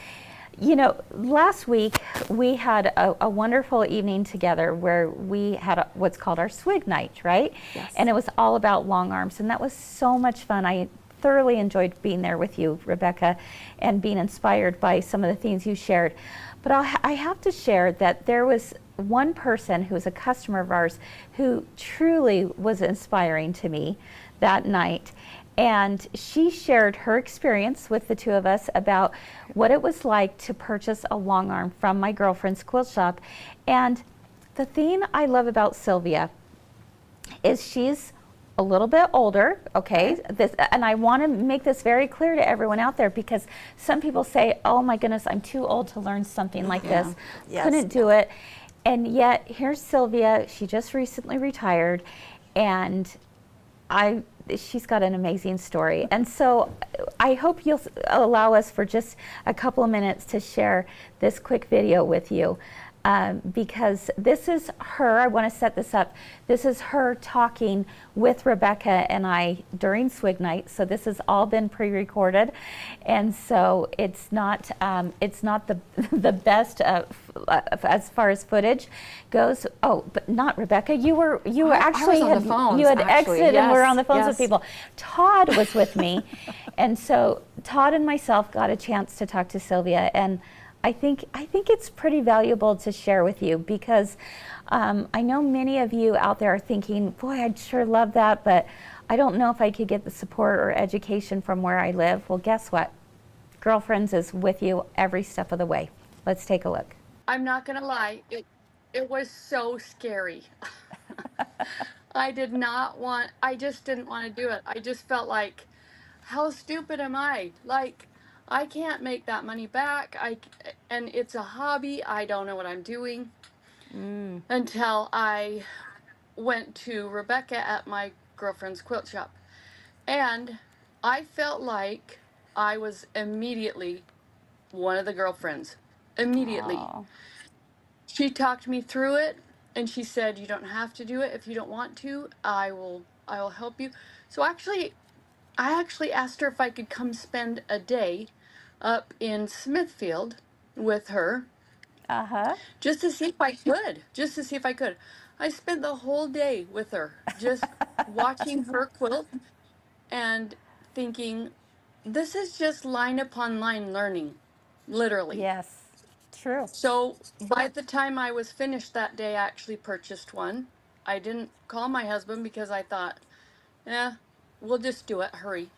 last week we had a wonderful evening together where we had what's called our swig night, right? Yes. And it was all about long arms, and that was so much fun. I thoroughly enjoyed being there with you, Rebecca, and being inspired by some of the things you shared. But I have to share that there was one person who was a customer of ours who truly was inspiring to me that night. And she shared her experience with the two of us about what it was like to purchase a long arm from my girlfriend's quilt shop. And the thing I love about Sylvia is she's a little bit older, okay? And I want to make this very clear to everyone out there, because some people say, oh my goodness, I'm too old to learn something like this. Yes. Couldn't do it. And yet here's Sylvia, she just recently retired, and she's got an amazing story. And so I hope you'll allow us for just a couple of minutes to share this quick video with you. Because this is her, I want to set this up. This is her talking with Rebecca and I during Swig Night. So this has all been pre-recorded, and so it's not the the best as far as footage goes. Oh, but not Rebecca. You were actually on the phones, you had actually. exited and were Yes, on the phones with yes. people. Todd was with me, and so Todd and myself got a chance to talk to Sylvia, and I think it's pretty valuable to share with you, because I know many of you out there are thinking, boy, I'd sure love that, but I don't know if I could get the support or education from where I live. Well, guess what? Girlfriends is with you every step of the way. Let's take a look. I'm not gonna lie, it was so scary. I just didn't want to do it. I just felt like, how stupid am I? Like, I can't make that money back. And it's a hobby. I don't know what I'm doing. Until I went to Rebecca at my girlfriend's quilt shop. And I felt like I was immediately one of the girlfriends. Immediately. Oh, She talked me through it, and she said, you don't have to do it if you don't want to. I will help you. So I actually asked her if I could come spend a day up in Smithfield with her, uh-huh. just to see if I could. Just to see if I could. I spent the whole day with her, just watching her quilt and thinking, this is just line upon line learning, literally. Yes, true. So by the time I was finished that day, I actually purchased one. I didn't call my husband because I thought, we'll just do it, hurry.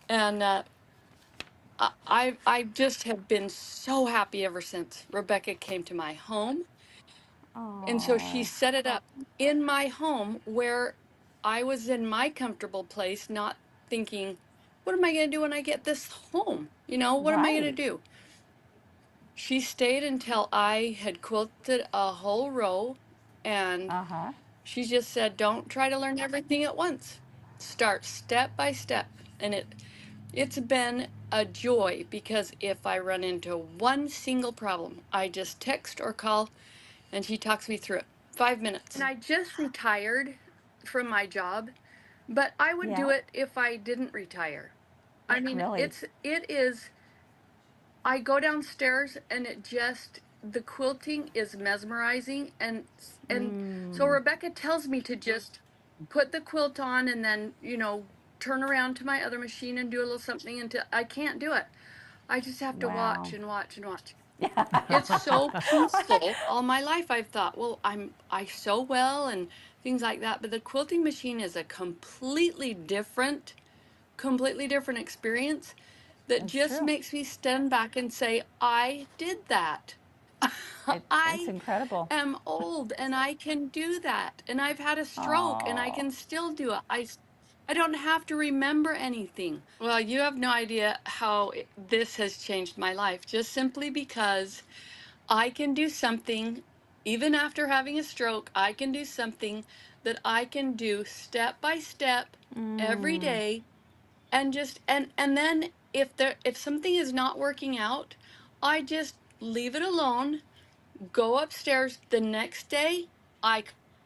And I just have been so happy ever since Rebecca came to my home. And so she Oh, set it up in my home where I was in my comfortable place, not thinking, what am I going to do when I get this home? What am I going to right. do? She stayed until I had quilted a whole row, and Uh-huh. she just said, don't try to learn everything at once. Start step by step. And it's been a joy, because if I run into one single problem, I just text or call and she talks me through it. 5 minutes. And I just retired from my job, but I would do Yeah, it if I didn't retire. I mean, really. it is I go downstairs and the quilting is mesmerizing, and so Rebecca tells me to just put the quilt on and then, turn around to my other machine and do a little something until I can't do it. I just have to watch Wow. and watch and watch. It's so peaceful. All my life I've thought, well, I sew well and things like that, but the quilting machine is a completely different experience that That's just true. makes me stand back and say, I did that. It's I incredible. am old and I can do that. And I've had a stroke and I Oh, can still do it. I don't have to remember anything. Well, you have no idea how this has changed my life, just simply because I can do something, even after having a stroke, I can do something that I can do step by step every day, and just and then if something is not working out, I just leave it alone, go upstairs the next day. I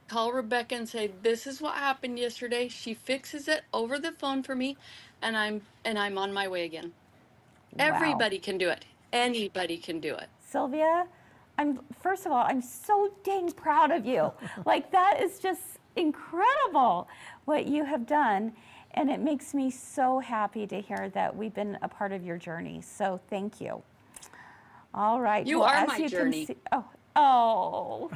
call Rebecca and say, this is what happened yesterday. She fixes it over the phone for me, and I'm on my way again. Wow. Everybody can do it. Anybody can do it. Sylvia, first of all, I'm so dang proud of you. Like, that is just incredible what you have done. And it makes me so happy to hear that we've been a part of your journey. So thank you. All right. You well, are as my you journey. Can see, oh,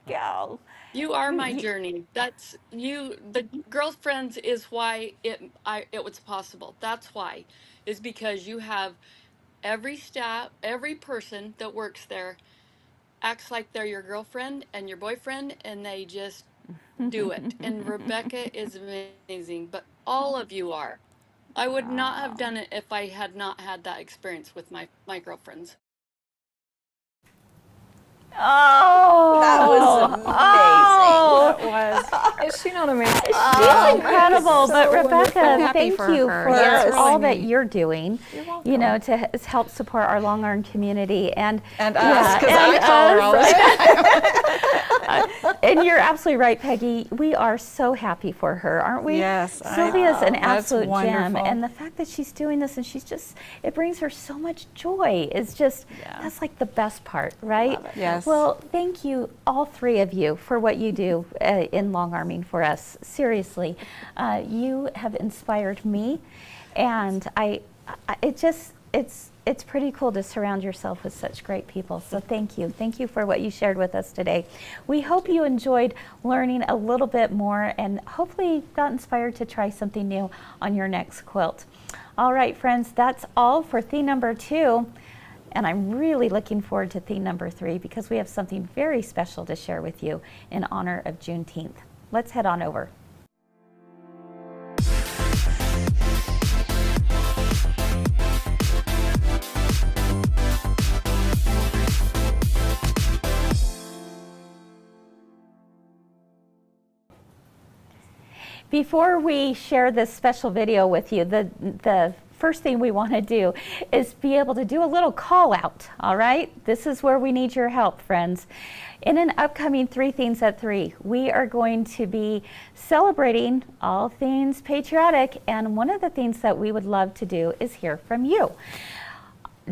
go. You are my journey. That's you. The girlfriends is why it was possible. That's why, is because you have every staff, every person that works there acts like they're your girlfriend and your boyfriend, and they just do it. And Rebecca is amazing, but all of you are. I would not have done it if I had not had that experience with my girlfriends. Oh, That was amazing. Oh, That was. Is she not amazing? she's incredible. so but Rebecca, wonderful. Happy thank for you her. for Yes. all Really that neat. you're doing. You're welcome. You know, to help support our long arm community and And yeah, us, because and I call her all the time. And you're absolutely right, Peggy. We are so happy for her, aren't we? Yes, I Sylvia's an know. That's absolute gem, wonderful. and the fact that she's doing this and it brings her so much joy. Is just that's like the best part, right? Yes. Well, thank you, all three of you, for what you do in long arming for us. Seriously, you have inspired me, and it's pretty cool to surround yourself with such great people. So thank you. Thank you for what you shared with us today. We hope you enjoyed learning a little bit more and hopefully got inspired to try something new on your next quilt. All right, friends, that's all for theme number 2. And I'm really looking forward to theme number 3 because we have something very special to share with you in honor of Juneteenth. Let's head on over. Before we share this special video with you, the first thing we want to do is be able to do a little call out, all right? This is where we need your help, friends. In an upcoming 3 Themes at 3, we are going to be celebrating all things patriotic, and one of the things that we would love to do is hear from you.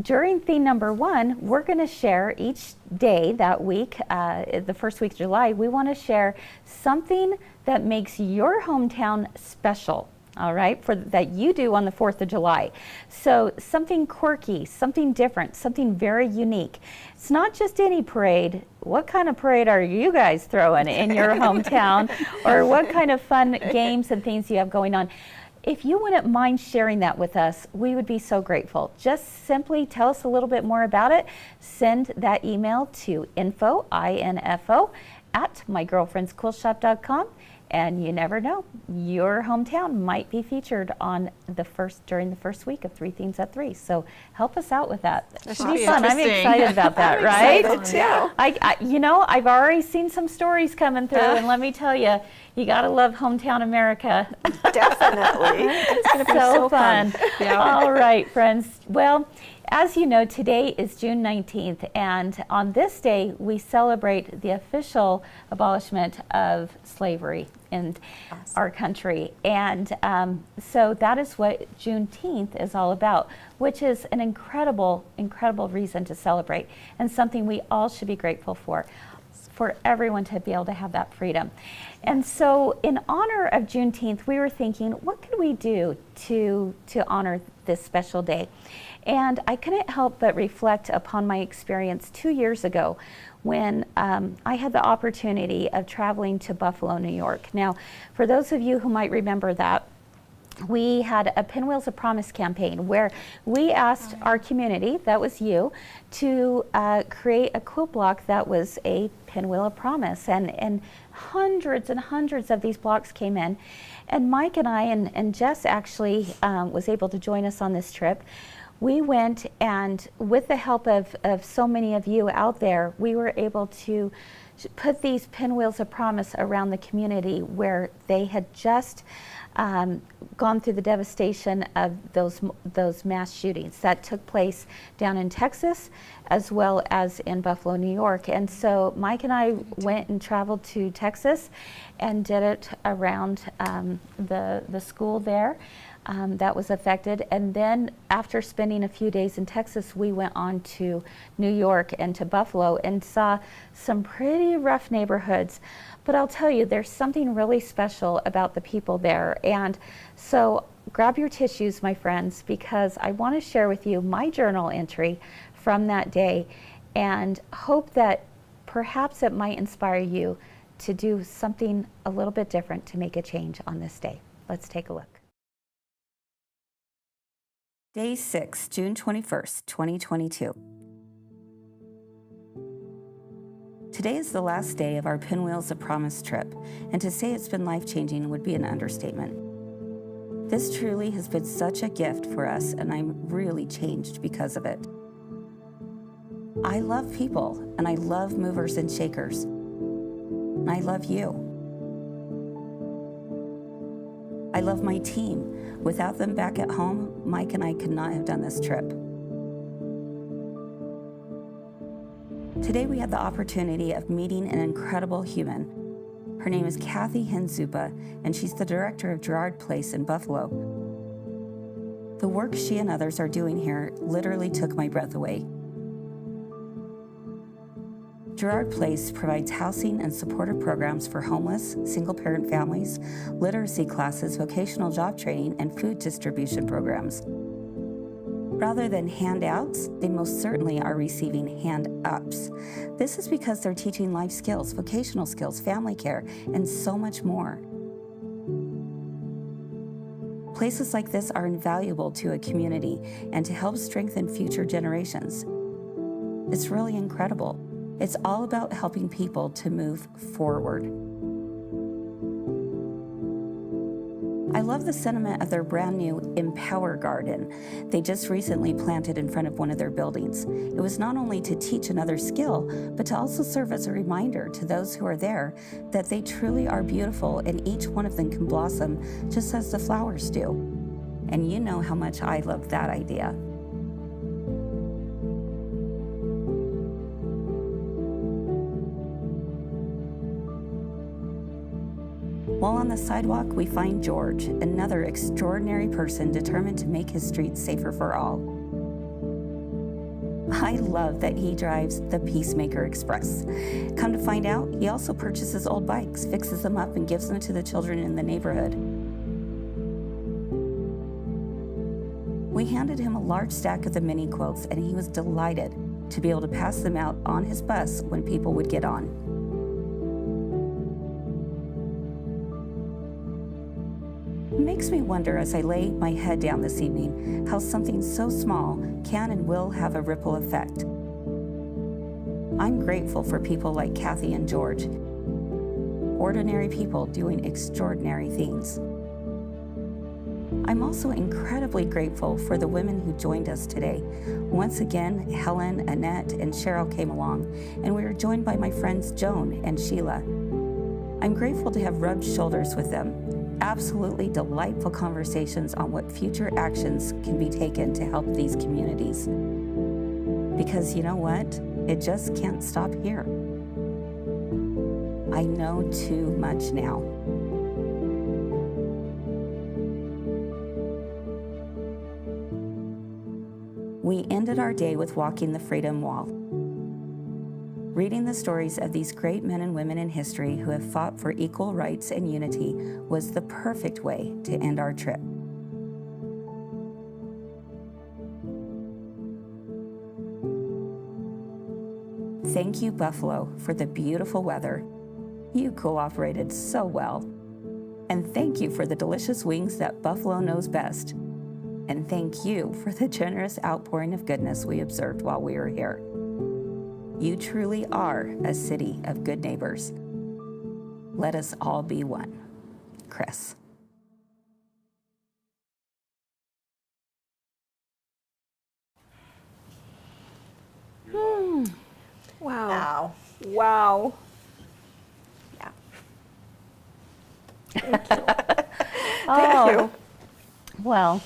During theme number 1, we're going to share each day that week, the first week of July, we want to share something that makes your hometown special, all right, that you do on the 4th of July. So something quirky, something different, something very unique. It's not just any parade. What kind of parade are you guys throwing in your hometown? Or what kind of fun games and things you have going on? If you wouldn't mind sharing that with us, we would be so grateful. Just simply tell us a little bit more about it. Send that email to info, I-N-F-O, at mygirlfriendsquiltshop.com. And you never know, your hometown might be featured on during the first week of 3 Themes at 3. So help us out with that. That should be fun. I'm interesting. excited about that, right? Excited too. You know, I've already seen some stories coming through, and let me tell you, you gotta love hometown America. Definitely. It's going to be So fun. Yeah. All right, friends. Well, as you know, today is June 19th, and on this day, we celebrate the official abolishment of slavery in our country. And so that is what Juneteenth is all about, which is an incredible, incredible reason to celebrate, and something we all should be grateful for everyone to be able to have that freedom. And so in honor of Juneteenth, we were thinking, what could we do to honor this special day? And I couldn't help but reflect upon my experience 2 years ago when I had the opportunity of traveling to Buffalo, New York. Now, for those of you who might remember that, we had a Pinwheels of Promise campaign where we asked our community, that was you, to create a quilt block that was a Pinwheel of Promise. And hundreds and hundreds of these blocks came in. And Mike and I, and Jess actually was able to join us on this trip. we went, and with the help of so many of you out there, we were able to put these pinwheels of promise around the community where they had just gone through the devastation of those mass shootings that took place down in Texas as well as in Buffalo, New York. And so Mike and I went and traveled to Texas and did it around the school there that was affected. And then after spending a few days in Texas, we went on to New York and to Buffalo and saw some pretty rough neighborhoods. But I'll tell you, there's something really special about the people there. And so grab your tissues, my friends, because I want to share with you my journal entry from that day and hope that perhaps it might inspire you to do something a little bit different to make a change on this day. Let's take a look. Day 6, June 21st, 2022. Today is the last day of our Pinwheels of Promise trip, and to say it's been life-changing would be an understatement. This truly has been such a gift for us, and I'm really changed because of it. I love people, and I love movers and shakers. And I love you. I love my team. Without them back at home, Mike and I could not have done this trip. Today we had the opportunity of meeting an incredible human. Her name is Kathy Henzupa, and she's the director of Gerard Place in Buffalo. The work she and others are doing here literally took my breath away. Gerard Place provides housing and supportive programs for homeless, single-parent families, literacy classes, vocational job training, and food distribution programs. Rather than handouts, they most certainly are receiving hand-ups. This is because they're teaching life skills, vocational skills, family care, and so much more. Places like this are invaluable to a community and to help strengthen future generations. It's really incredible. It's all about helping people to move forward. I love the sentiment of their brand new Empower Garden they just recently planted in front of one of their buildings. It was not only to teach another skill, but to also serve as a reminder to those who are there that they truly are beautiful and each one of them can blossom just as the flowers do. And you know how much I love that idea. While on the sidewalk, we find George, another extraordinary person determined to make his streets safer for all. I love that he drives the Peacemaker Express. Come to find out, he also purchases old bikes, fixes them up, and gives them to the children in the neighborhood. We handed him a large stack of the mini quilts, and he was delighted to be able to pass them out on his bus when people would get on. It makes me wonder as I lay my head down this evening how something so small can and will have a ripple effect. I'm grateful for people like Kathy and George, ordinary people doing extraordinary things. I'm also incredibly grateful for the women who joined us today. Once again, Helen, Annette, and Cheryl came along, and we were joined by my friends Joan and Sheila. I'm grateful to have rubbed shoulders with them. Absolutely delightful conversations on what future actions can be taken to help these communities. Because you know what? It just can't stop here. I know too much now. We ended our day with walking the Freedom Wall. Reading the stories of these great men and women in history who have fought for equal rights and unity was the perfect way to end our trip. Thank you, Buffalo, for the beautiful weather. You cooperated so well. And thank you for the delicious wings that Buffalo knows best. And thank you for the generous outpouring of goodness we observed while we were here. You truly are a city of good neighbors. Let us all be one. Kris. Wow. Wow. Wow. Yeah. Thank you. Well,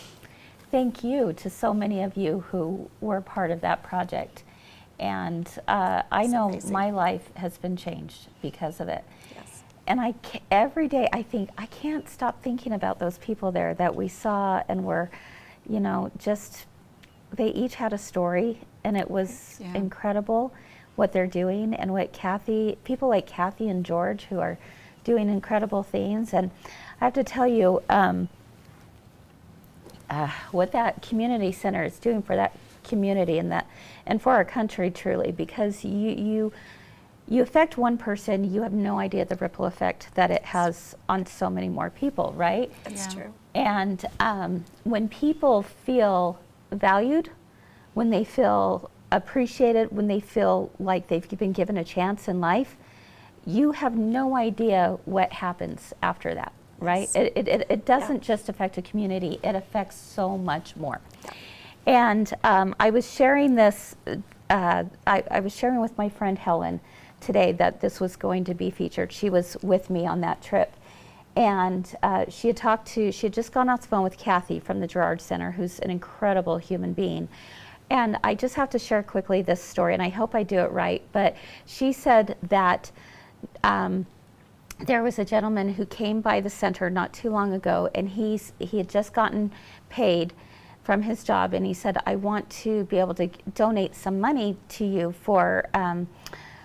thank you to so many of you who were part of that project. And I know amazing. my life has been changed because of it. Yes. And every day I think, I can't stop thinking about those people there that we saw and were, you know, just, they each had a story, and it was Yeah. incredible what they're doing, and what people like Kathy and George, who are doing incredible things. And I have to tell you, what that community center is doing for that community and for our country, truly, because you affect one person, you have no idea the ripple effect that it has on so many more people, right? That's Yeah. true. And when people feel valued, when they feel appreciated, when they feel like they've been given a chance in life, you have no idea what happens after that, right? Yes. It doesn't just affect a community, it affects so much more. And I was sharing this, I was sharing with my friend Helen today that this was going to be featured. She was with me on that trip. And she had just gone off the phone with Kathy from the Girard Center, who's an incredible human being. And I just have to share quickly this story, and I hope I do it right. But she said that there was a gentleman who came by the center not too long ago, and he had just gotten paid from his job, and he said, I want to be able to donate some money to you for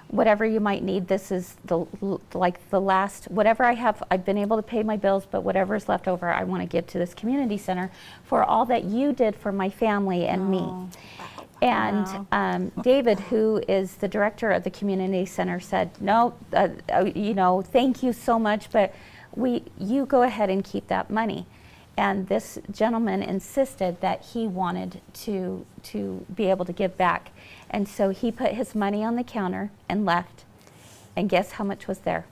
whatever you might need. This is the last, whatever I have, I've been able to pay my bills, but whatever's left over, I want to give to this community center for all that you did for my family and me. And David, who is the director of the community center, said, no, you know, thank you so much, but you go ahead and keep that money. And this gentleman insisted that he wanted to be able to give back. And so he put his money on the counter and left. And guess how much was there?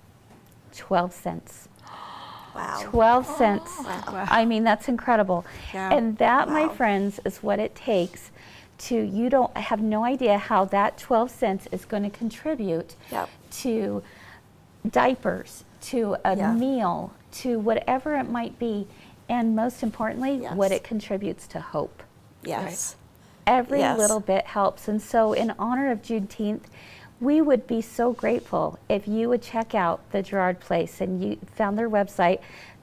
12 cents. Wow. 12 cents. Wow. I mean, that's incredible. Yeah. And that, my Wow. friends, is what it takes you don't have no idea how that 12 cents is going to contribute Yep. to diapers, to a Yeah. meal, to whatever it might be. And most importantly, Yes. what it contributes to hope. Yes. Every Yes. little bit helps. And so in honor of Juneteenth, we would be so grateful if you would check out the Girard Place, and you found their website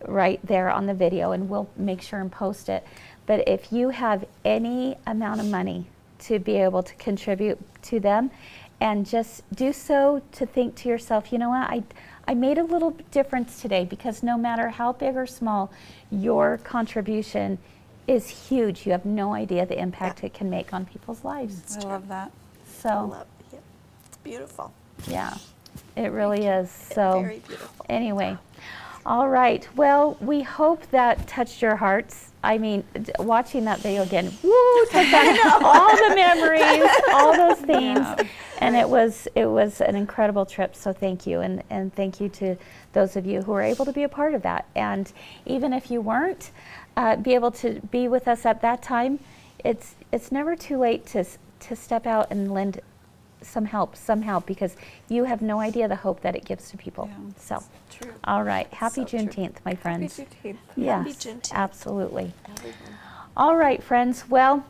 right there on the video, and we'll make sure and post it. But if you have any amount of money to be able to contribute to them, and just do so to think to yourself, you know what, I made a little difference today, because no matter how big or small, your contribution is huge. You have no idea the impact it can make on people's lives. I love that. I So, love it. It's beautiful. yeah, it really is. So, Very beautiful. anyway, all right. Well, we hope that touched your hearts. I mean, watching that video again, woo, took back all the memories, all those things. Yeah. And it was an incredible trip, so thank you. And thank you to those of you who were able to be a part of that. And even if you weren't, be able to be with us at that time, it's never too late to step out and lend some help somehow, because you have no idea the hope that it gives to people. Yeah. So, True. all right. Happy So true. Juneteenth, my friends. Juneteenth. Yes, Juneteenth. absolutely. Everyone. All right, friends. Well,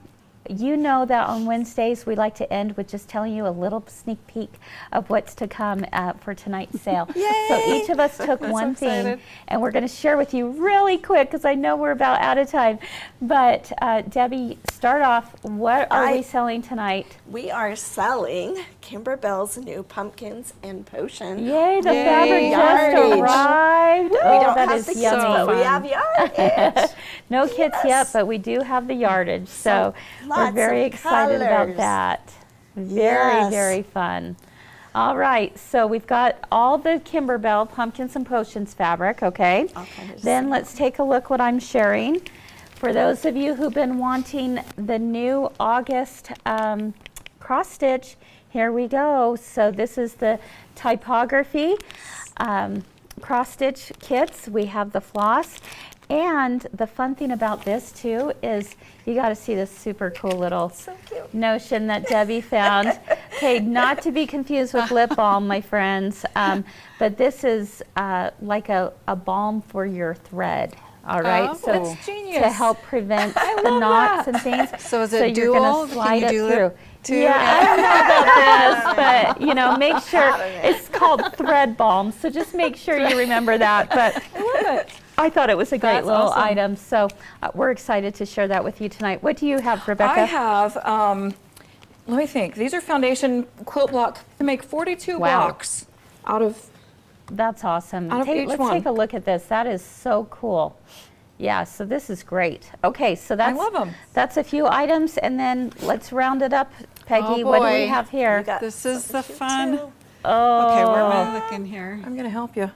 you know that on Wednesdays we like to end with just telling you a little sneak peek of what's to come for tonight's sale. So each of us took one thing, excited. and we're going to share with you really quick, because I know we're about out of time. But Debbie, start off. What are we selling tonight? We are selling Kimber Bell's new pumpkins and potion. Yay, the Yay. fabric just Yardage. arrived. We Oh, don't that have is the kits, yummy. but we have yardage. No kits yet, Yes. but we do have the yardage. So we're lots very of excited about colors. that. Very, Yes. very fun. All right, so we've got all the Kimber Bell Pumpkins and Potions fabric, okay? Then let's take a look what I'm sharing. For those of you who've been wanting the new August cross stitch, here we go. So this is the typography. cross stitch kits. We have the floss. And the fun thing about this too is you got to see this super cool little notion that Debbie found. Okay, not to be confused with lip balm, my friends, but this is like a balm for your thread. All right, Oh, so that's genius. to help prevent the knots and things. So is it you're dual? gonna Can slide you it do through. lip too? Yeah, I don't know about this, but you know, make sure it's called thread balm. So just make sure you remember that. But I thought it was a great That's little awesome. item. So we're excited to share that with you tonight. What do you have, Rebecca? I have, let me think. These are foundation quilt block to make 42 Wow. blocks out of, That's awesome. Out of each Let's one. take a look at this. That is so cool. Yeah, so this is great. Okay, so that's love 'em. That's a few items, and then let's round it up. Peggy, Oh, what do we boy. have here? You got This is the something fun. too. Oh, Okay, where am I looking here? I'm going to help you.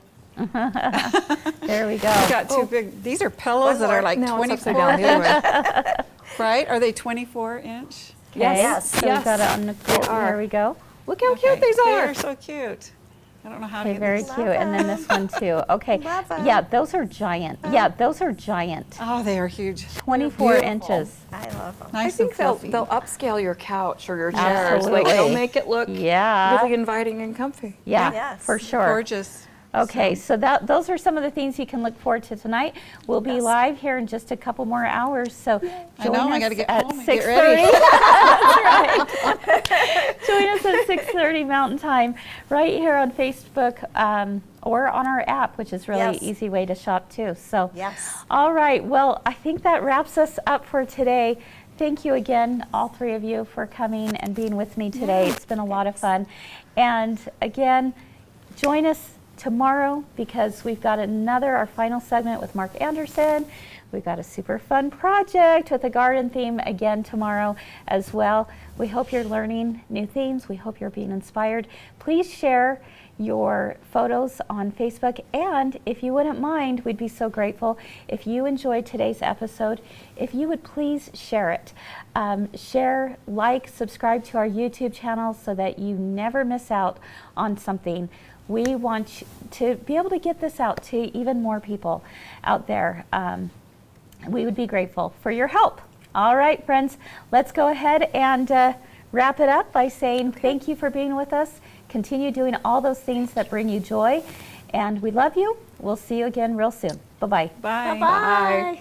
there we go. I got two big, these are pillows that are like No, it's 24, upside down the other way. right? Are they 24 inch? Okay, Yes. so we've got it on the quilt. are. There we go. Look how cute these They are. are so cute. I don't know how to Okay, get very these. cute. And then this one too. Okay, Love 'em. yeah, those are giant. Yeah, those are giant. Oh, they are huge. 24 Beautiful. inches. I love them. I Nice think and they'll fluffy. upscale your couch or your chairs. Like they'll Absolutely. make it look Yeah. really inviting and comfy. Yeah, Yes. for sure. Gorgeous. Okay, so those are some of the things you can look forward to tonight. We'll be live here in just a couple more hours, so I join know, I us gotta get at home and 6:30. get ready. That's right. Join us at 6:30 Mountain Time, right here on Facebook or on our app, which is really Yes. easy way to shop too. So, Yes. all right. Well, I think that wraps us up for today. Thank you again, all three of you, for coming and being with me today. It's been a lot of fun. And again, join us tomorrow because we've got our final segment with Mark Anderson. We've got a super fun project with a garden theme again tomorrow as well. We hope you're learning new things. We hope you're being inspired. Please share your photos on Facebook, and if you wouldn't mind, we'd be so grateful if you enjoyed today's episode, if you would please share it. Share, like, subscribe to our YouTube channel so that you never miss out on something. We want to be able to get this out to even more people out there. We would be grateful for your help. All right, friends, let's go ahead and wrap it up by saying thank you for being with us. Continue doing all those things that bring you joy. And we love you. We'll see you again real soon. Bye-bye. Bye. Bye.